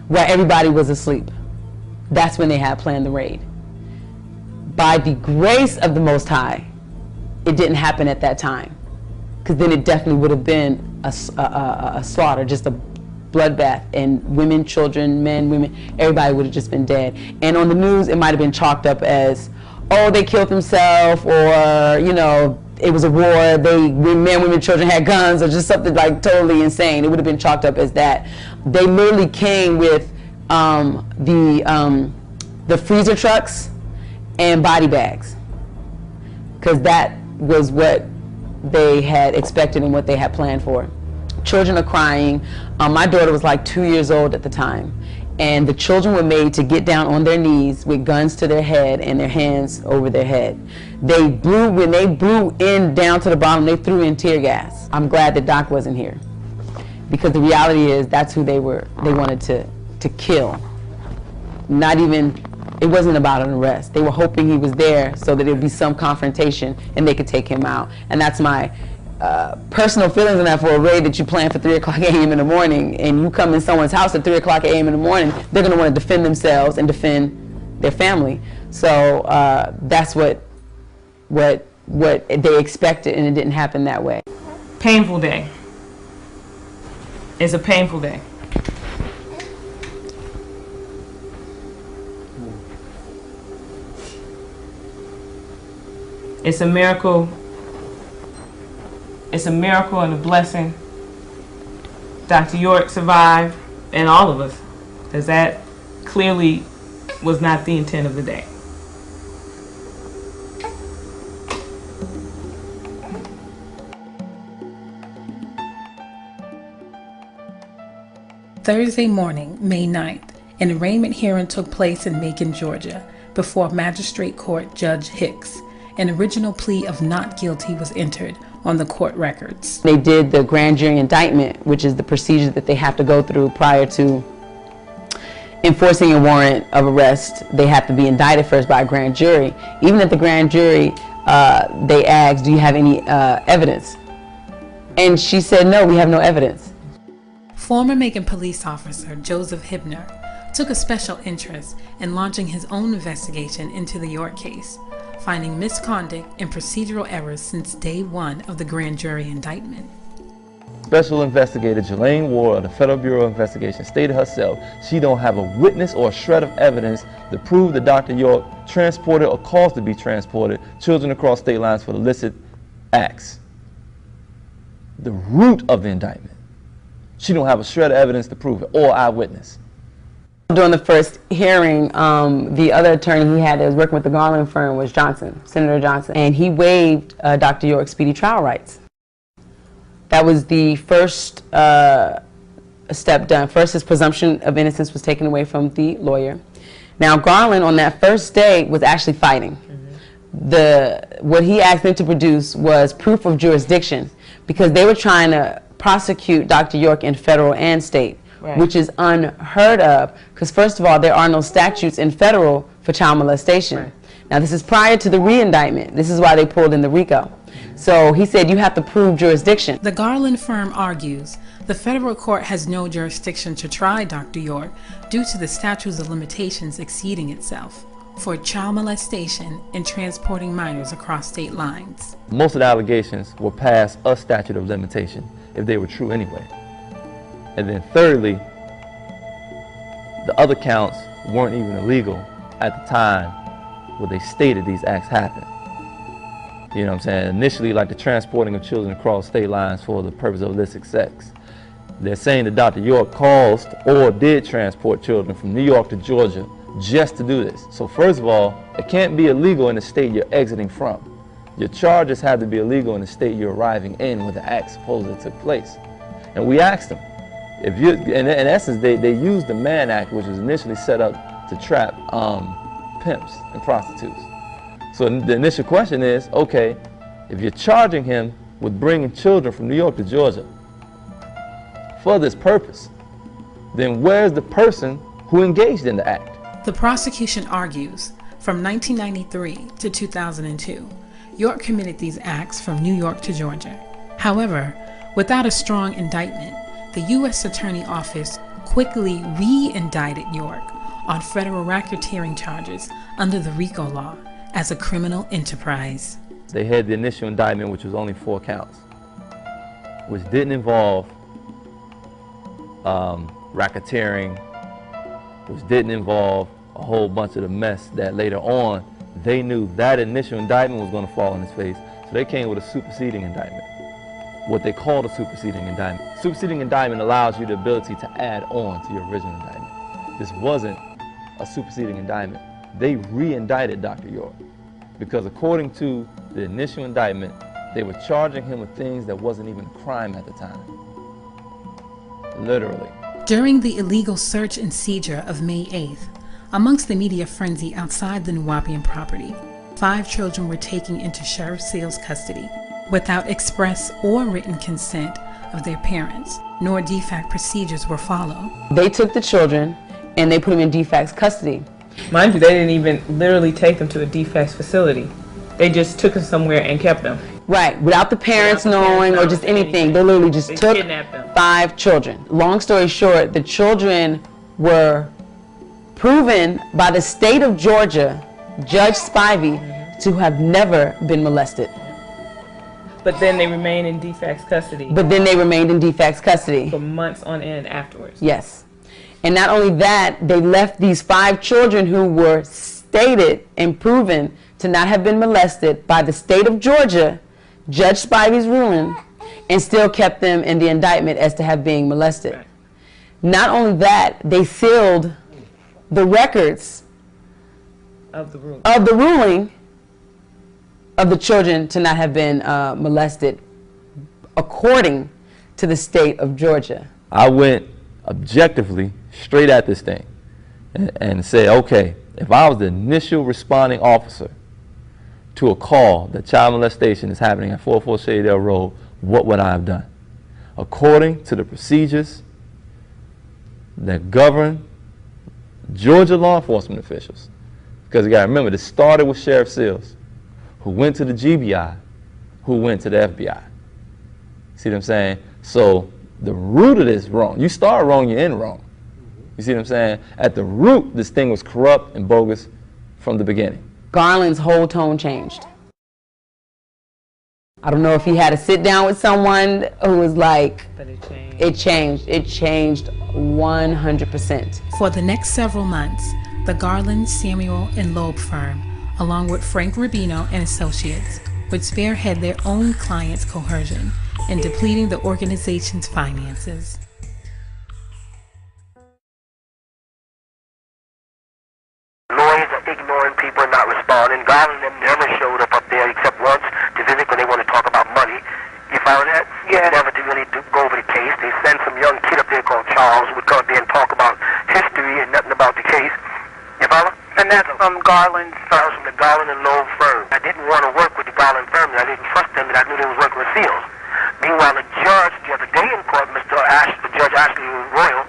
Speaker 3: where everybody was asleep. That's when they had planned the raid. By the grace of the Most High, it didn't happen at that time, because then it definitely would have been a slaughter, just a bloodbath, and women, children, men, women, everybody would have just been dead. And on the news, it might have been chalked up as, oh, they killed themselves, or, you know, it was a war, men, women, children had guns, or just something like totally insane. It would have been chalked up as that. They literally came with the freezer trucks and body bags, because that was what they had expected and what they had planned for. Children are crying. My daughter was like 2 years old at the time, and the children were made to get down on their knees with guns to their head and their hands over their head. When they blew in down to the bottom, they threw in tear gas. I'm glad that Doc wasn't here, because the reality is that's who they wanted to kill. Not even, it wasn't about an arrest. They were hoping he was there so that there'd be some confrontation and they could take him out. And that's my personal feelings on that. For a raid that you plan for 3 o'clock a.m. in the morning, and you come in someone's house at 3 o'clock a.m. in the morning, they're going to want to defend themselves and defend their family. So that's what they expected, and it didn't happen that way.
Speaker 7: Painful day. It's a painful day. It's a miracle. It's a miracle and a blessing. Dr. York survived, and all of us, because that clearly was not the intent of the day.
Speaker 2: Thursday morning, May 9th, an arraignment hearing took place in Macon, Georgia, before Magistrate Court Judge Hicks. An original plea of not guilty was entered on the court records.
Speaker 3: They did the grand jury indictment, which is the procedure that they have to go through prior to enforcing a warrant of arrest. They have to be indicted first by a grand jury. Even at the grand jury, they asked, do you have any evidence? And she said, no, we have no evidence.
Speaker 2: Former Macon police officer Joseph Hibner took a special interest in launching his own investigation into the York case, finding misconduct and procedural errors since day one of the grand jury indictment.
Speaker 11: Special Investigator Jelaine Ward of the Federal Bureau of Investigation stated herself she don't have a witness or a shred of evidence to prove that Dr. York transported or caused to be transported children across state lines for illicit acts. The root of the indictment. She don't have a shred of evidence to prove it, or eyewitness.
Speaker 3: During the first hearing, the other attorney he had that was working with the Garland firm was Johnson, Senator Johnson, and he waived Dr. York's speedy trial rights. That was the first step done. First, his presumption of innocence was taken away from the lawyer. Now, Garland, on that first day, was actually fighting. What he asked them to produce was proof of jurisdiction, because they were trying to prosecute Dr. York in federal and state which is unheard of, because first of all, there are no statutes in federal for child molestation. Now, this is prior to the re-indictment. This is why they pulled in the RICO. So he said you have to prove jurisdiction.
Speaker 2: The Garland firm argues the federal court has no jurisdiction to try Dr. York due to the statutes of limitations exceeding itself for child molestation and transporting minors across state lines.
Speaker 11: Most of the allegations were past a statute of limitation, if they were true anyway. And then thirdly, the other counts weren't even illegal at the time where they stated these acts happened. You know what I'm saying? Initially, like the transporting of children across state lines for the purpose of illicit sex. They're saying that Dr. York caused or did transport children from New York to Georgia just to do this. So first of all, it can't be illegal in the state you're exiting from. Your charges have to be illegal in the state you're arriving in where the act supposedly took place. And we asked them, if you, in essence, they used the Mann Act, which was initially set up to trap pimps and prostitutes. So the initial question is, okay, if you're charging him with bringing children from New York to Georgia for this purpose, then where's the person who engaged in the act?
Speaker 2: The prosecution argues from 1993 to 2002, York committed these acts from New York to Georgia. However, without a strong indictment, the U.S. Attorney Office quickly re-indicted York on federal racketeering charges under the RICO law as a criminal enterprise.
Speaker 11: They had the initial indictment, which was only 4 counts, which didn't involve racketeering, which didn't involve a whole bunch of the mess that later on they knew that initial indictment was going to fall on his face, so they came with a superseding indictment, what they called a superseding indictment. Superseding indictment allows you the ability to add on to your original indictment. This wasn't a superseding indictment. They re-indicted Dr. York because according to the initial indictment, they were charging him with things that wasn't even a crime at the time. Literally.
Speaker 2: During the illegal search and seizure of May 8th, amongst the media frenzy outside the Nuwaubian property, 5 children were taken into Sheriff Seal's custody without express or written consent of their parents, nor DFAC procedures were followed.
Speaker 3: They took the children and they put them in DFAC's custody.
Speaker 7: Mind you, they didn't even literally take them to a DFAC's facility. They just took them somewhere and kept them.
Speaker 3: Right, without the parents knowing or just anything. They literally just took 5 children. Long story short, the children were proven by the state of Georgia, Judge Spivey, to have never been molested.
Speaker 7: But then they remained in DFAC's custody.
Speaker 3: But then they remained in DFAC's custody.
Speaker 7: For months on end afterwards.
Speaker 3: Yes. And not only that, they left these 5 children who were stated and proven to not have been molested by the state of Georgia, Judge Spivey's ruling, and still kept them in the indictment as to have been molested. Right. Not only that, they sealed the records
Speaker 7: of the
Speaker 3: ruling of the children to not have been molested according to the state of Georgia.
Speaker 11: I went objectively straight at this thing and said, okay, if I was the initial responding officer to a call that child molestation is happening at 404 Shadydale Road, what would I have done? According to the procedures that govern Georgia law enforcement officials, because you got to remember, this started with Sheriff Seals, who went to the GBI, who went to the FBI. See what I'm saying? So the root of this wrong. You start wrong, you end wrong. You see what I'm saying? At the root, this thing was corrupt and bogus from the beginning.
Speaker 3: Garland's whole tone changed. I don't know if he had to sit down with someone who was like,
Speaker 7: but it
Speaker 3: changed. It changed 100%.
Speaker 2: For the next several months, the Garland, Samuel, and Loeb firm, along with Frank Rubino and Associates, would spearhead their own clients' coercion in depleting the organization's finances.
Speaker 8: Lawyers are ignoring people and not responding. Garland and them never showed up there except once to visit when they want to talk about money. You found that? Yeah. Never to really go over the case. They sent some young kid up there called Charles who would come up there and talk about history and nothing about the case. You follow?
Speaker 12: And that's from Garland's firm.
Speaker 8: That was from the Garland and Loeb firm. I didn't want to work with the Garland firm, and I didn't trust them, and I knew they was working with Seals. Meanwhile, the judge the other day in court, Judge Ashley Royal,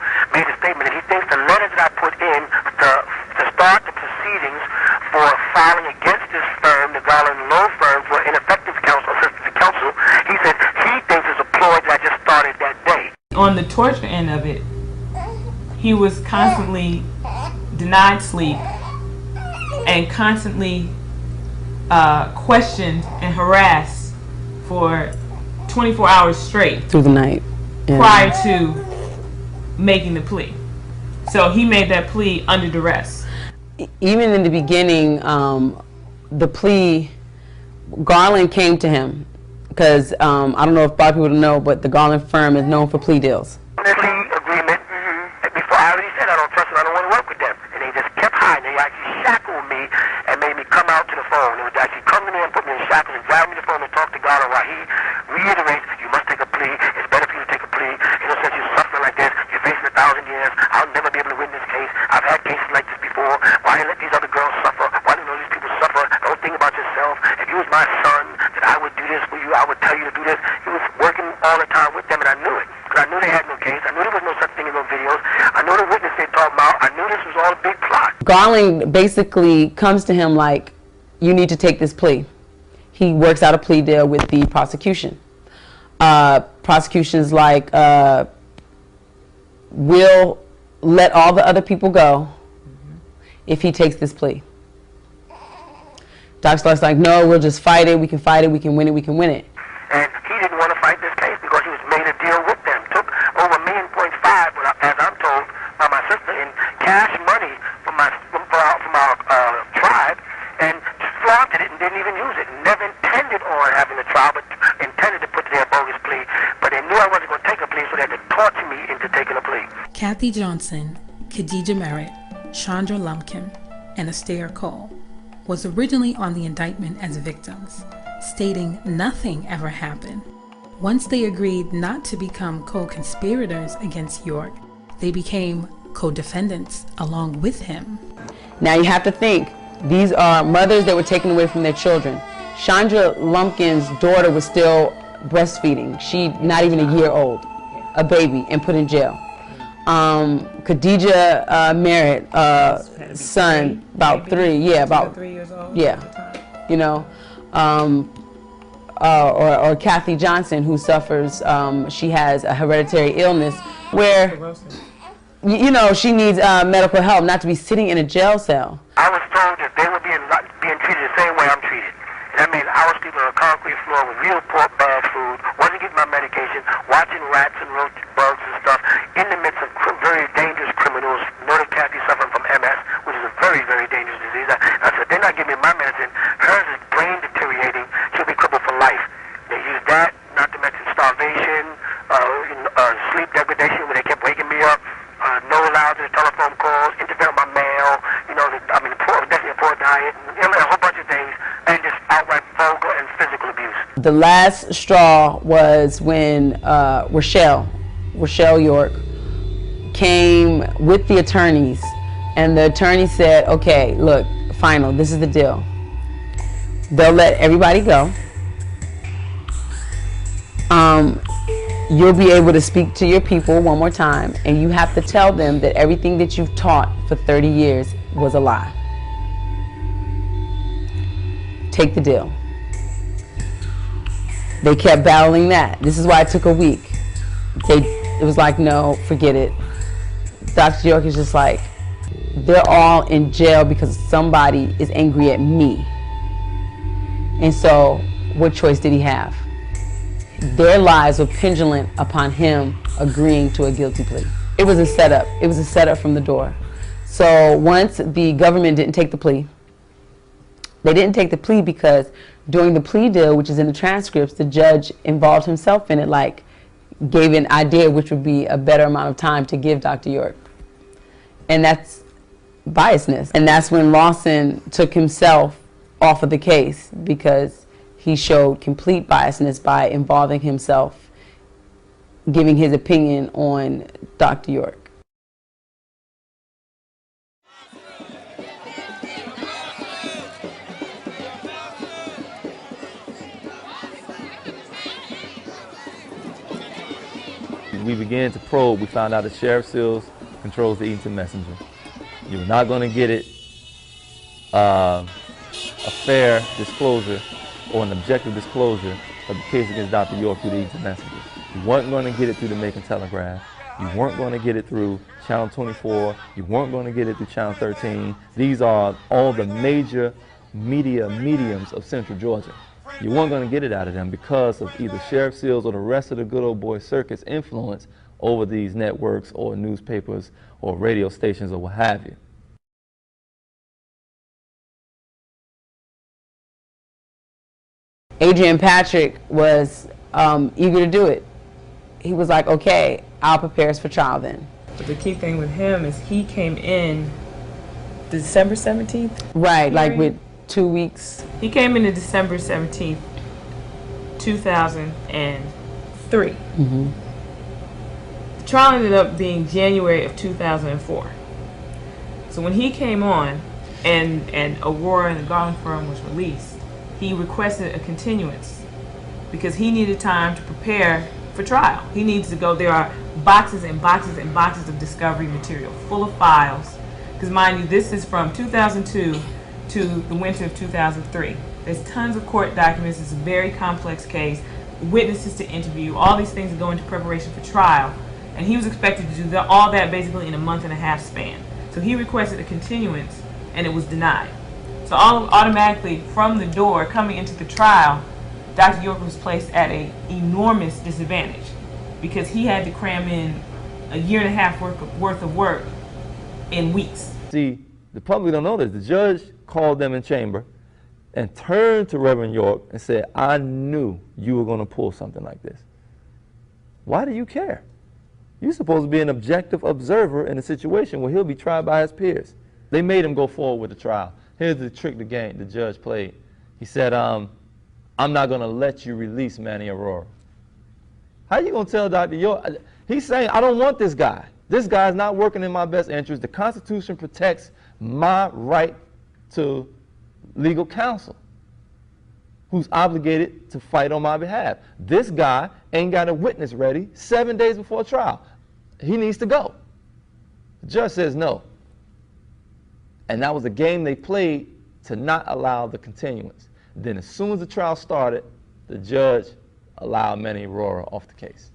Speaker 7: On the torture end of it, he was constantly denied sleep and constantly questioned and harassed for 24 hours straight
Speaker 3: through the night, yeah,
Speaker 7: prior to making the plea. So he made that plea under duress.
Speaker 3: Even in the beginning, the plea, Garland came to him because I don't know if a lot of people know, but the Garland firm is known for plea deals.
Speaker 8: Plea agreement. Before I already said I don't trust them, I don't want to work with them, and they just kept hiding. They actually shackled me and made me come out to the phone. They would actually come to me and put me in shackles and drive me to the phone and talk to God. While he reiterates, "You must take a plea. It's better for you to take a plea. You know, since you're suffering like this, you're facing 1,000 years. I'll never be able to win this case. I've had cases like this before. Why you let these other girls suffer? Why do you know these people suffer? Don't think about yourself. If you was my son, that I would do this for you. I would tell you to do this." He was working all the time with them, and I knew it. Because I knew they had no case. I knew there was no such thing as no videos. I knew the witness they talked about. I knew this was all a big plot.
Speaker 3: Garland basically comes to him like, you need to take this plea. He works out a plea deal with the prosecution. Prosecution's like, we'll let all the other people go if he takes this plea. Dr. Stark's like, no, we'll just fight it. We can fight it. We can win it. We can win it.
Speaker 8: And he didn't want to fight this case because he was made a deal with them. Took over $1.5 million, as I'm told by my sister, in cash money from our tribe, and flaunted it and didn't even use it. Never intended on having a trial, but intended to put their bogus plea. But they knew I wasn't going to take a plea, so they had to torture me into taking a plea.
Speaker 2: Kathy Johnson, Khadijah Merritt, Chandra Lumpkin, and Astaire Cole was originally on the indictment as victims, stating nothing ever happened. Once they agreed not to become co-conspirators against York, they became co-defendants along with him.
Speaker 3: Now you have to think, these are mothers that were taken away from their children. Chandra Lumpkin's daughter was still breastfeeding. She not even a year old, a baby, and put in jail. Khadijah Merritt, son, about 3 years old. Yeah, you know, or Kathy Johnson, who suffers. She has a hereditary illness where, you know, she needs medical help, not to be sitting in a jail cell.
Speaker 8: I was told that they were being treated the same way I'm treated. That means I was sleeping on a concrete floor with real poor, bad food, wasn't getting my medication, watching rats and roach bugs and stuff, in the midst of very dangerous criminals. Know that Kathy suffering from MS, which is a very, very dangerous disease. I said, they're not giving me my medicine. Hers is brain deteriorating. She'll be crippled for life. They use that, not to mention starvation, sleep degradation, where they kept waking me up, no allowed to the telephone calls, interfere with my mail, you know, definitely a poor diet, you know, a whole bunch of things, and just outright vulgar and physical abuse.
Speaker 3: The last straw was when Rochelle York came with the attorneys, and the attorney said, okay, look, final, this is the deal. They'll let everybody go. You'll be able to speak to your people one more time, and you have to tell them that everything that you've taught for 30 years was a lie. Take the deal. They kept battling that. This is why it took a week. It was like, no, forget it. Dr. York is just like, they're all in jail because somebody is angry at me. And so, what choice did he have? Their lives were pendulent upon him agreeing to a guilty plea. It was a setup. It was a setup from the door. So once the government didn't take the plea, they didn't take the plea because during the plea deal, which is in the transcripts, the judge involved himself in it, like gave an idea which would be a better amount of time to give Dr. York. And that's biasness. And that's when Lawson took himself off of the case, because he showed complete biasness by involving himself, giving his opinion on Dr. York.
Speaker 11: We began to probe. We found out that Sheriff Sills controls the Eaton Messenger. You're not going to get it a fair disclosure or an objective disclosure of the case against Dr. York through the Eaton Messenger. You weren't going to get it through the Macon Telegraph. You weren't going to get it through Channel 24. You weren't going to get it through Channel 13. These are all the major media mediums of Central Georgia. You weren't going to get it out of them because of either Sheriff Seals or the rest of the good old boy circus influence over these networks or newspapers or radio stations or what have you.
Speaker 3: Adrian Patrick was eager to do it. He was like, okay, I'll prepare us for trial then.
Speaker 7: But the key thing with him is he came in December 17th?
Speaker 3: Right, like with 2 weeks.
Speaker 7: He came in December 17th, 2003.
Speaker 3: Mm-hmm.
Speaker 7: The trial ended up being January of 2004. So when he came on and Aurora and the Garland firm was released, he requested a continuance because he needed time to prepare for trial. He needs to go. There are boxes and boxes and boxes of discovery material full of files. Because mind you, this is from 2002 to the winter of 2003. There's tons of court documents. It's a very complex case. Witnesses to interview. All these things that go into preparation for trial. And he was expected to do all that basically in a month-and-a-half span. So he requested a continuance, and it was denied. So automatically from the door coming into the trial, Dr. York was placed at an enormous disadvantage because he had to cram in a year-and-a-half worth of work in weeks.
Speaker 11: See, the public don't know this. The judge called them in chamber and turned to Reverend York and said, I knew you were going to pull something like this. Why do you care? You're supposed to be an objective observer in a situation where he'll be tried by his peers. They made him go forward with the trial. Here's the trick the judge played. He said, I'm not going to let you release Manny Aurora. How you going to tell Dr. York? He's saying, I don't want this guy. This guy's not working in my best interest. The Constitution protects my right to legal counsel, who's obligated to fight on my behalf. This guy ain't got a witness ready 7 days before trial. He needs to go. The judge says no. And that was a game they played to not allow the continuance. Then as soon as the trial started, the judge allowed Manny Aurora off the case.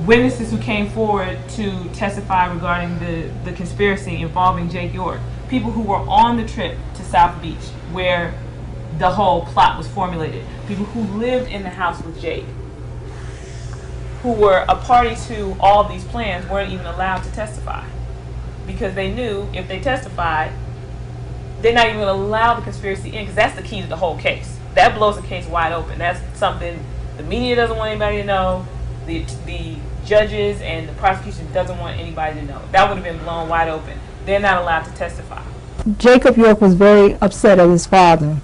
Speaker 7: Witnesses who came forward to testify regarding the conspiracy involving Jake York, people who were on the trip to South Beach where the whole plot was formulated, people who lived in the house with Jake, who were a party to all these plans, weren't even allowed to testify because they knew if they testified, they're not even going to allow the conspiracy in because that's the key to the whole case. That blows the case wide open. That's something the media doesn't want anybody to know. The judges and the prosecution doesn't want anybody to know. That would have been blown wide open. They're not allowed to testify.
Speaker 6: Jacob York was very upset at his father,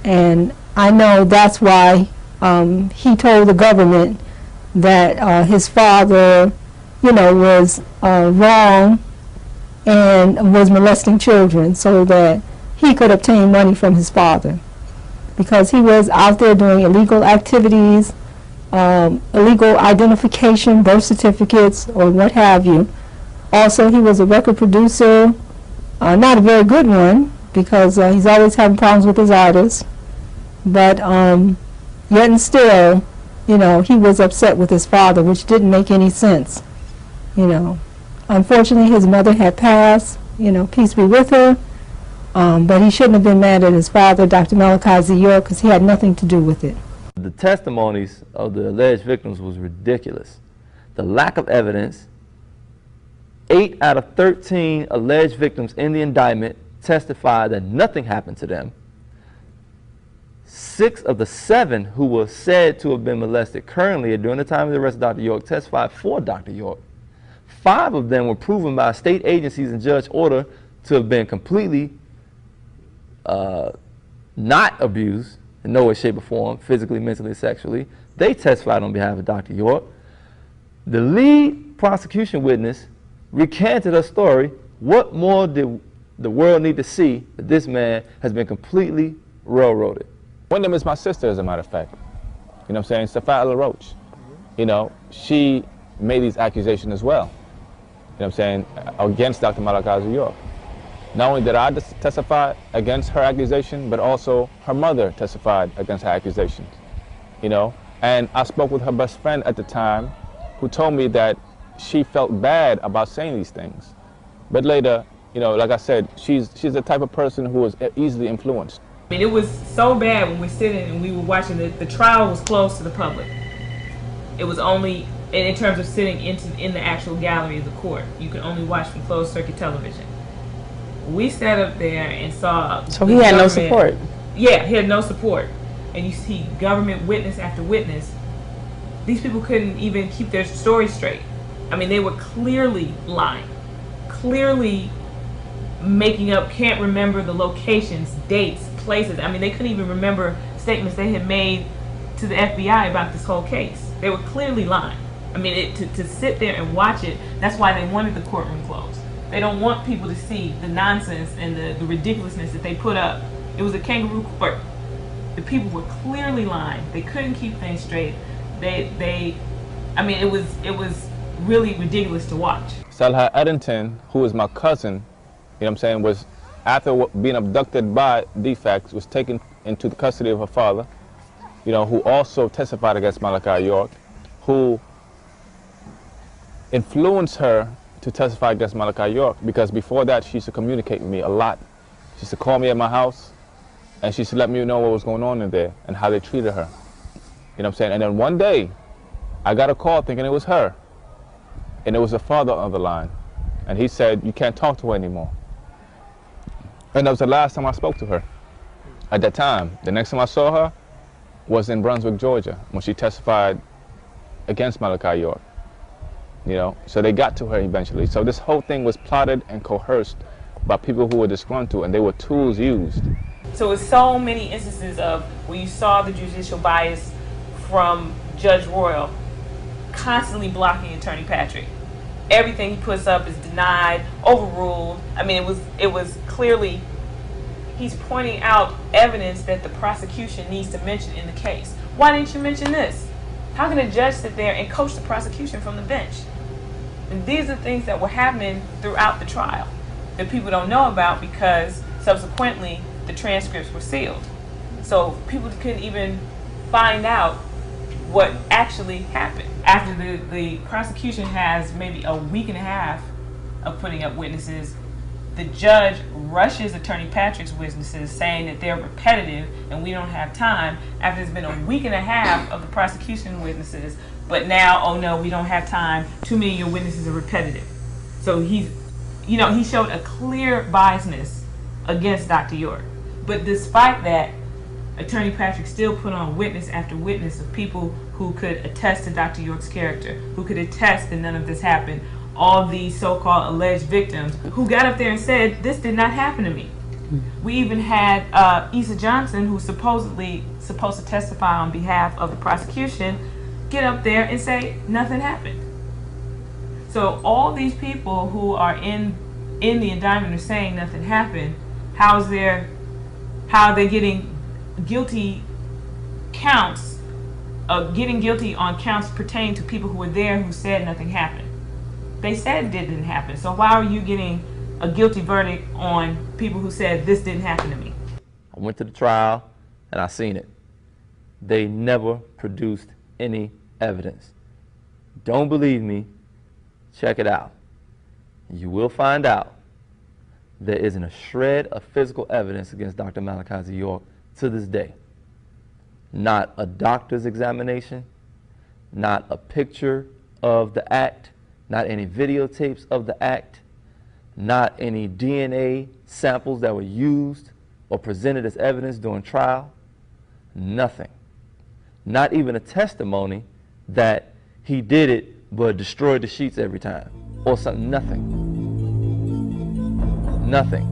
Speaker 6: and I know that's why he told the government that his father, was wrong and was molesting children so that he could obtain money from his father because he was out there doing illegal activities, illegal identification, birth certificates, or what have you. Also, he was a record producer, not a very good one because he's always having problems with his artists, but yet and still, he was upset with his father, which didn't make any sense. Unfortunately, his mother had passed, peace be with her, but he shouldn't have been mad at his father, Dr. Malachi Z. York, because he had nothing to do with it.
Speaker 11: The testimonies of the alleged victims was ridiculous. The lack of evidence. 8 out of 13 alleged victims in the indictment testified that nothing happened to them. 6 of the 7 who were said to have been molested currently during the time of the arrest of Dr. York testified for Dr. York. 5 of them were proven by state agencies and judge order to have been completely not abused in no way, shape, or form, physically, mentally, sexually. They testified on behalf of Dr. York. The lead prosecution witness recanted her story. What more did the world need to see that this man has been completely railroaded?
Speaker 4: One of them is my sister, as a matter of fact. You know what I'm saying? Safia LaRoche. She made these accusations as well. You know what I'm saying? Against Dr. Malachi York. Not only did I testify against her accusation, but also her mother testified against her accusations, you know. And I spoke with her best friend at the time, who told me that she felt bad about saying these things. But later, you know, like I said, she's the type of person who is easily influenced.
Speaker 7: I mean, it was so bad when we're sitting and we were watching the trial was closed to the public. It was only, in terms of sitting in the actual gallery of the court, you could only watch from closed circuit television. We sat up there and saw.
Speaker 3: So he had no support.
Speaker 7: Yeah, he had no support. And you see government witness after witness. These people couldn't even keep their story straight. I mean, they were clearly lying. Clearly making up, can't remember the locations, dates, places. I mean, they couldn't even remember statements they had made to the FBI about this whole case. They were clearly lying. I mean, to sit there and watch it, that's why they wanted the courtroom closed. They don't want people to see the nonsense and the ridiculousness that they put up. It was a kangaroo court. The people were clearly lying. They couldn't keep things straight. I mean, it was really ridiculous to watch.
Speaker 4: Salha Eddington, who is my cousin, you know what I'm saying, was, after being abducted by DFACS, was taken into the custody of her father, you know, who also testified against Malachi York, who influenced her to testify against Malachi York, because before that she used to communicate with me a lot. She used to call me at my house, and she used to let me know what was going on in there and how they treated her. You know what I'm saying? And then one day, I got a call thinking it was her, and it was the father on the line, and he said, "You can't talk to her anymore." And that was the last time I spoke to her. At that time, the next time I saw her was in Brunswick, Georgia, when she testified against Malachi York. You know, so they got to her eventually. So this whole thing was plotted and coerced by people who were disgruntled, and they were tools used.
Speaker 7: So it's so many instances of where you saw the judicial bias from Judge Royal constantly blocking Attorney Patrick. Everything he puts up is denied, overruled. I mean, it was clearly, he's pointing out evidence that the prosecution needs to mention in the case. Why didn't you mention this? How can a judge sit there and coach the prosecution from the bench? And these are things that were happening throughout the trial that people don't know about, because subsequently the transcripts were sealed. So people couldn't even find out what actually happened. After the prosecution has maybe a week and a half of putting up witnesses, the judge rushes Attorney Patrick's witnesses, saying that they're repetitive and we don't have time, after it's been a week and a half of the prosecution witnesses. But now, oh no, we don't have time. Too many of your witnesses are repetitive. So he showed a clear biasness against Dr. York. But despite that, Attorney Patrick still put on witness after witness of people who could attest to Dr. York's character, who could attest that none of this happened. All these so-called alleged victims who got up there and said, this did not happen to me. We even had Issa Johnson, who's supposedly supposed to testify on behalf of the prosecution, get up there and say nothing happened. So all these people who are in the indictment are saying nothing happened. How are they getting guilty counts, getting guilty on counts pertaining to people who were there who said nothing happened? They said it didn't happen. So why are you getting a guilty verdict on people who said this didn't happen to me?
Speaker 11: I went to the trial and I seen it. They never produced any evidence. Don't believe me? Check it out. You will find out there isn't a shred of physical evidence against Dr. Malachi York to this day. Not a doctor's examination, not a picture of the act, not any videotapes of the act, not any DNA samples that were used or presented as evidence during trial. Nothing. Not even a testimony that he did it but destroyed the sheets every time or something. Nothing. Nothing.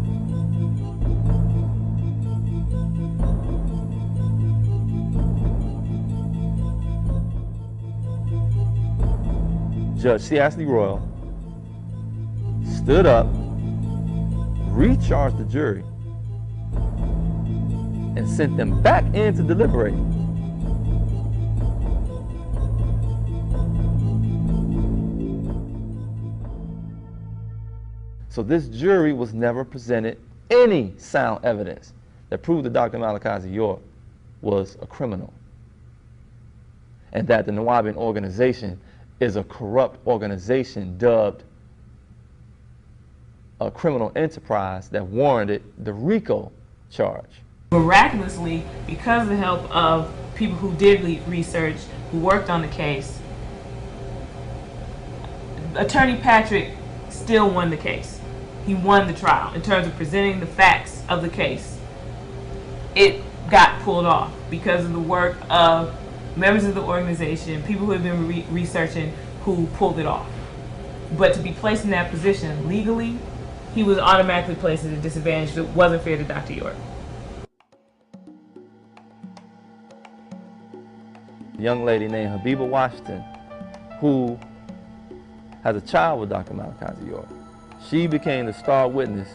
Speaker 11: Judge C. Ashley Royal stood up, recharged the jury, and sent them back in to deliberate. So this jury was never presented any sound evidence that proved that Dr. Malachi York was a criminal, and that the Nuwaubian organization is a corrupt organization dubbed a criminal enterprise that warranted the RICO charge.
Speaker 7: Miraculously, because of the help of people who did research, who worked on the case, Attorney Patrick still won the case. He won the trial in terms of presenting the facts of the case. It got pulled off because of the work of members of the organization, people who have been researching, who pulled it off. But to be placed in that position legally, he was automatically placed at a disadvantage that wasn't fair to Dr. York.
Speaker 11: A young lady named Habiba Washington, who has a child with Dr. Malachi York, she became the star witness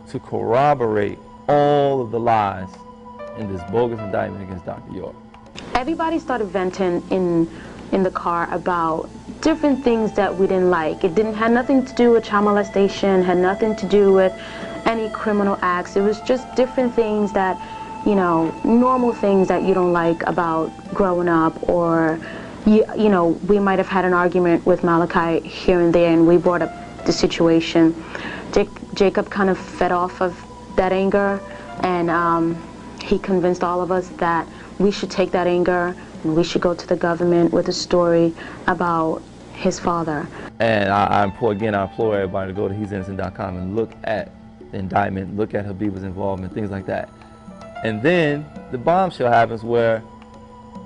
Speaker 11: to corroborate all of the lies in this bogus indictment against Dr. York.
Speaker 13: Everybody started venting in the car about different things that we didn't like. It had nothing to do with child molestation, had nothing to do with any criminal acts. It was just different things that, you know, normal things that you don't like about growing up, or, you know, we might have had an argument with Malachi here and there, and we brought up the situation. Jacob kind of fed off of that anger, and he convinced all of us that we should take that anger and we should go to the government with a story about his father.
Speaker 11: And I implore everybody to go to he'sinnocent.com and look at the indictment, look at Habiba's involvement, things like that. And then the bombshell happens where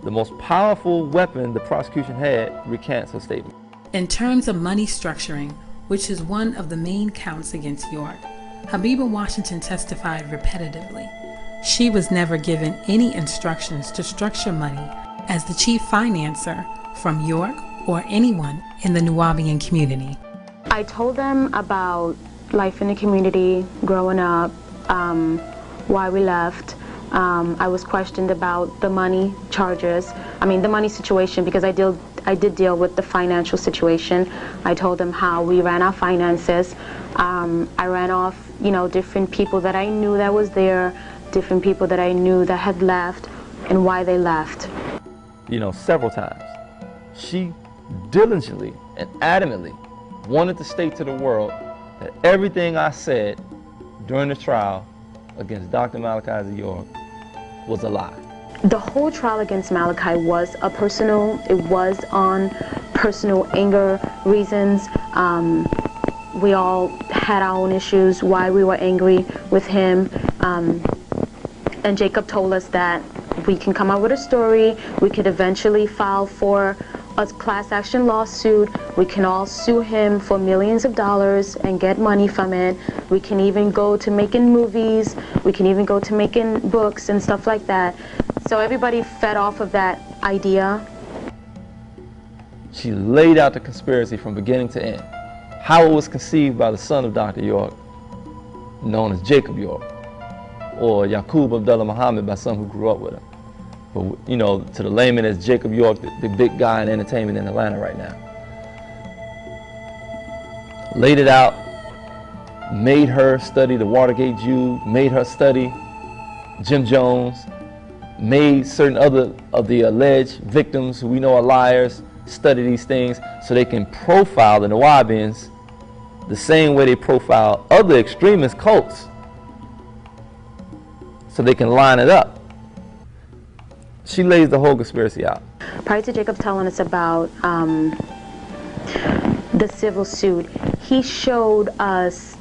Speaker 11: the most powerful weapon the prosecution had recants her statement.
Speaker 2: In terms of money structuring, which is one of the main counts against York, Habiba Washington testified repetitively. She was never given any instructions to structure money as the chief financer from York or anyone in the Nuwaubian community.
Speaker 13: I told them about life in the community, growing up, why we left. I was questioned about the money charges, the money situation, because I did deal with the financial situation. I told them how we ran our finances. I ran off, different people that I knew that was there, different people that I knew that had left, and why they left.
Speaker 11: Several times, she diligently and adamantly wanted to state to the world that everything I said during the trial against Dr. Malachi York was a lie.
Speaker 13: The whole trial against Malachi was it was on personal anger reasons. We all had our own issues, why we were angry with him. And Jacob told us that we can come up with a story, we could eventually file for a class action lawsuit, we can all sue him for millions of dollars and get money from it. We can even go to making movies, we can even go to making books and stuff like that. So everybody fed off of that idea.
Speaker 11: She laid out the conspiracy from beginning to end. How it was conceived by the son of Dr. York, known as Jacob York, or Yaqub Abdullah Muhammad by some who grew up with him. But, to the layman, as Jacob York, the big guy in entertainment in Atlanta right now. Laid it out, made her study the Watergate Jew, made her study Jim Jones, made certain other of the alleged victims who we know are liars study these things so they can profile the Nuwaubians the same way they profile other extremist cults, so they can line it up. She lays the whole conspiracy out.
Speaker 13: Prior to Jacob telling us about the civil suit, he showed us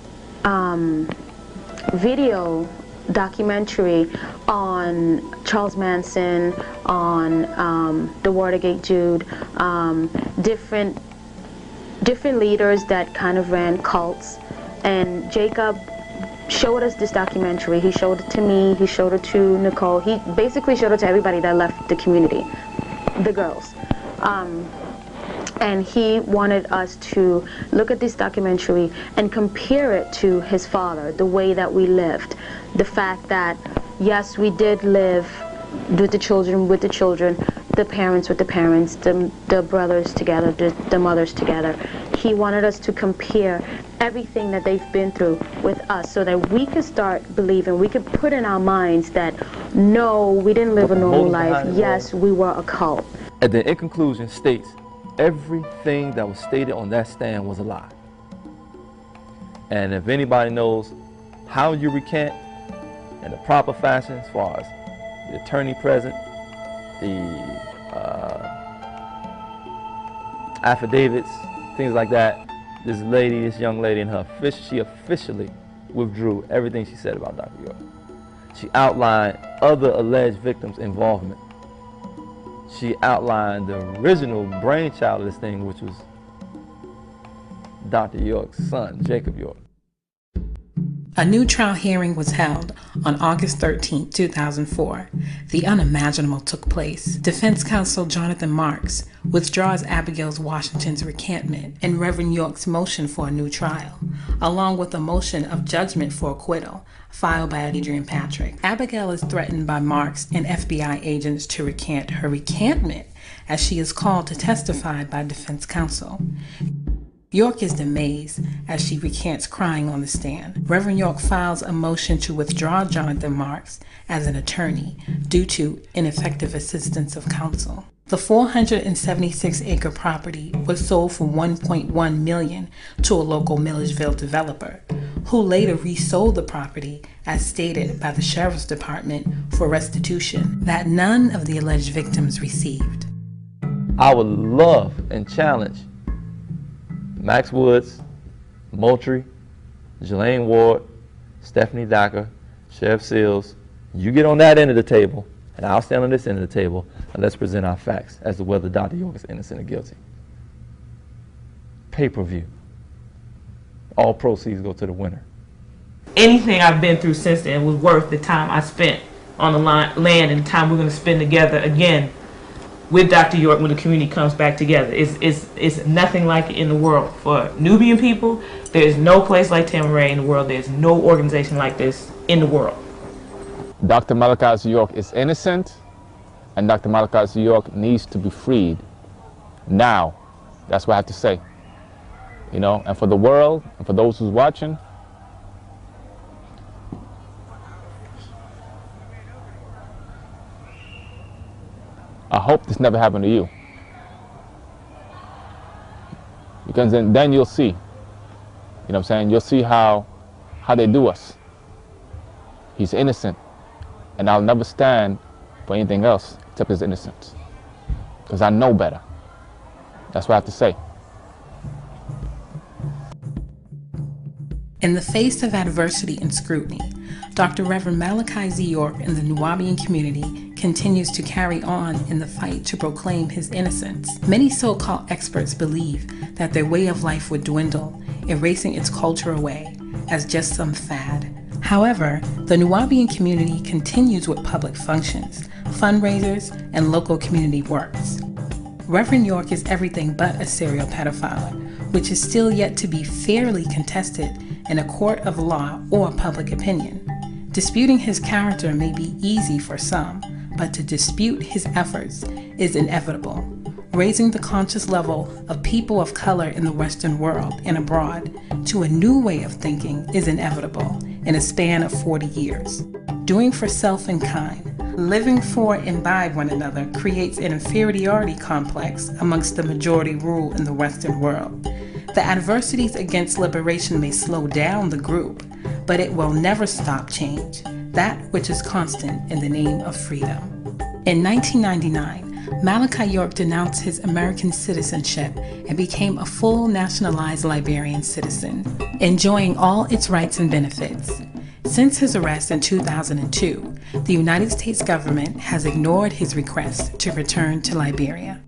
Speaker 13: video documentary on Charles Manson, on the Watergate Jude, different leaders that kind of ran cults. And Jacob showed us this documentary. He showed it to me, he showed it to Nicole. He basically showed it to everybody that left the community, the girls. And he wanted us to look at this documentary and compare it to his father, the way that we lived. The fact that, yes, we did live with the children, the parents with the parents, the brothers together, the mothers together. He wanted us to compare everything that they've been through with us so that we could start believing, we could put in our minds that no, we didn't live a normal life. Yes, we were a cult.
Speaker 11: And then in conclusion states, everything that was stated on that stand was a lie. And if anybody knows how you recant in the proper fashion, as far as the attorney present, the affidavits, things like that, this young lady, she officially withdrew everything she said about Dr. York. She outlined other alleged victims' involvement. She outlined the original brainchild of this thing, which was Dr. York's son, Jacob York.
Speaker 2: A new trial hearing was held on August 13, 2004. The unimaginable took place. Defense counsel Jonathan Marks withdraws Abigail Washington's recantment and Reverend York's motion for a new trial, along with a motion of judgment for acquittal filed by Adrian Patrick. Abigail is threatened by Marks and FBI agents to recant her recantment, as she is called to testify by defense counsel. York is amazed as she recants crying on the stand. Reverend York files a motion to withdraw Jonathan Marks as an attorney due to ineffective assistance of counsel. The 476-acre property was sold for $1.1 million to a local Milledgeville developer, who later resold the property as stated by the Sheriff's Department for restitution that none of the alleged victims received.
Speaker 11: I would love and challenge Max Woods, Moultrie, Jelaine Ward, Stephanie Dacker, Sheriff Seals. You get on that end of the table, and I'll stand on this end of the table, and let's present our facts as to whether Dr. York is innocent or guilty. Pay-per-view. All proceeds go to the winner.
Speaker 7: Anything I've been through since then was worth the time I spent on the land and the time we're going to spend together again with Dr. York when the community comes back together. It's nothing like it in the world. For Nubian people, there's no place like Atum-Re in the world. There's no organization like this in the world.
Speaker 4: Dr. Malachi York is innocent, and Dr. Malachi York needs to be freed now. That's what I have to say. You know, and for the world, and for those who's watching, I hope this never happened to you. Because then you'll see. You know what I'm saying? You'll see how they do us. He's innocent. And I'll never stand for anything else except his innocence. Because I know better. That's what I have to say.
Speaker 2: In the face of adversity and scrutiny, Dr. Reverend Malachi Z. York and the Nuwaubian community continues to carry on in the fight to proclaim his innocence. Many so-called experts believe that their way of life would dwindle, erasing its culture away as just some fad. However, the Nuwaubian community continues with public functions, fundraisers, and local community works. Reverend York is everything but a serial pedophile, which is still yet to be fairly contested in a court of law or public opinion. Disputing his character may be easy for some, but to dispute his efforts is inevitable. Raising the conscious level of people of color in the Western world and abroad to a new way of thinking is inevitable in a span of 40 years. Doing for self and kind, living for and by one another creates an inferiority complex amongst the majority rule in the Western world. The adversities against liberation may slow down the group, but it will never stop change, that which is constant in the name of freedom. In 1999, Malachi York denounced his American citizenship and became a full nationalized Liberian citizen, enjoying all its rights and benefits. Since his arrest in 2002, the United States government has ignored his request to return to Liberia.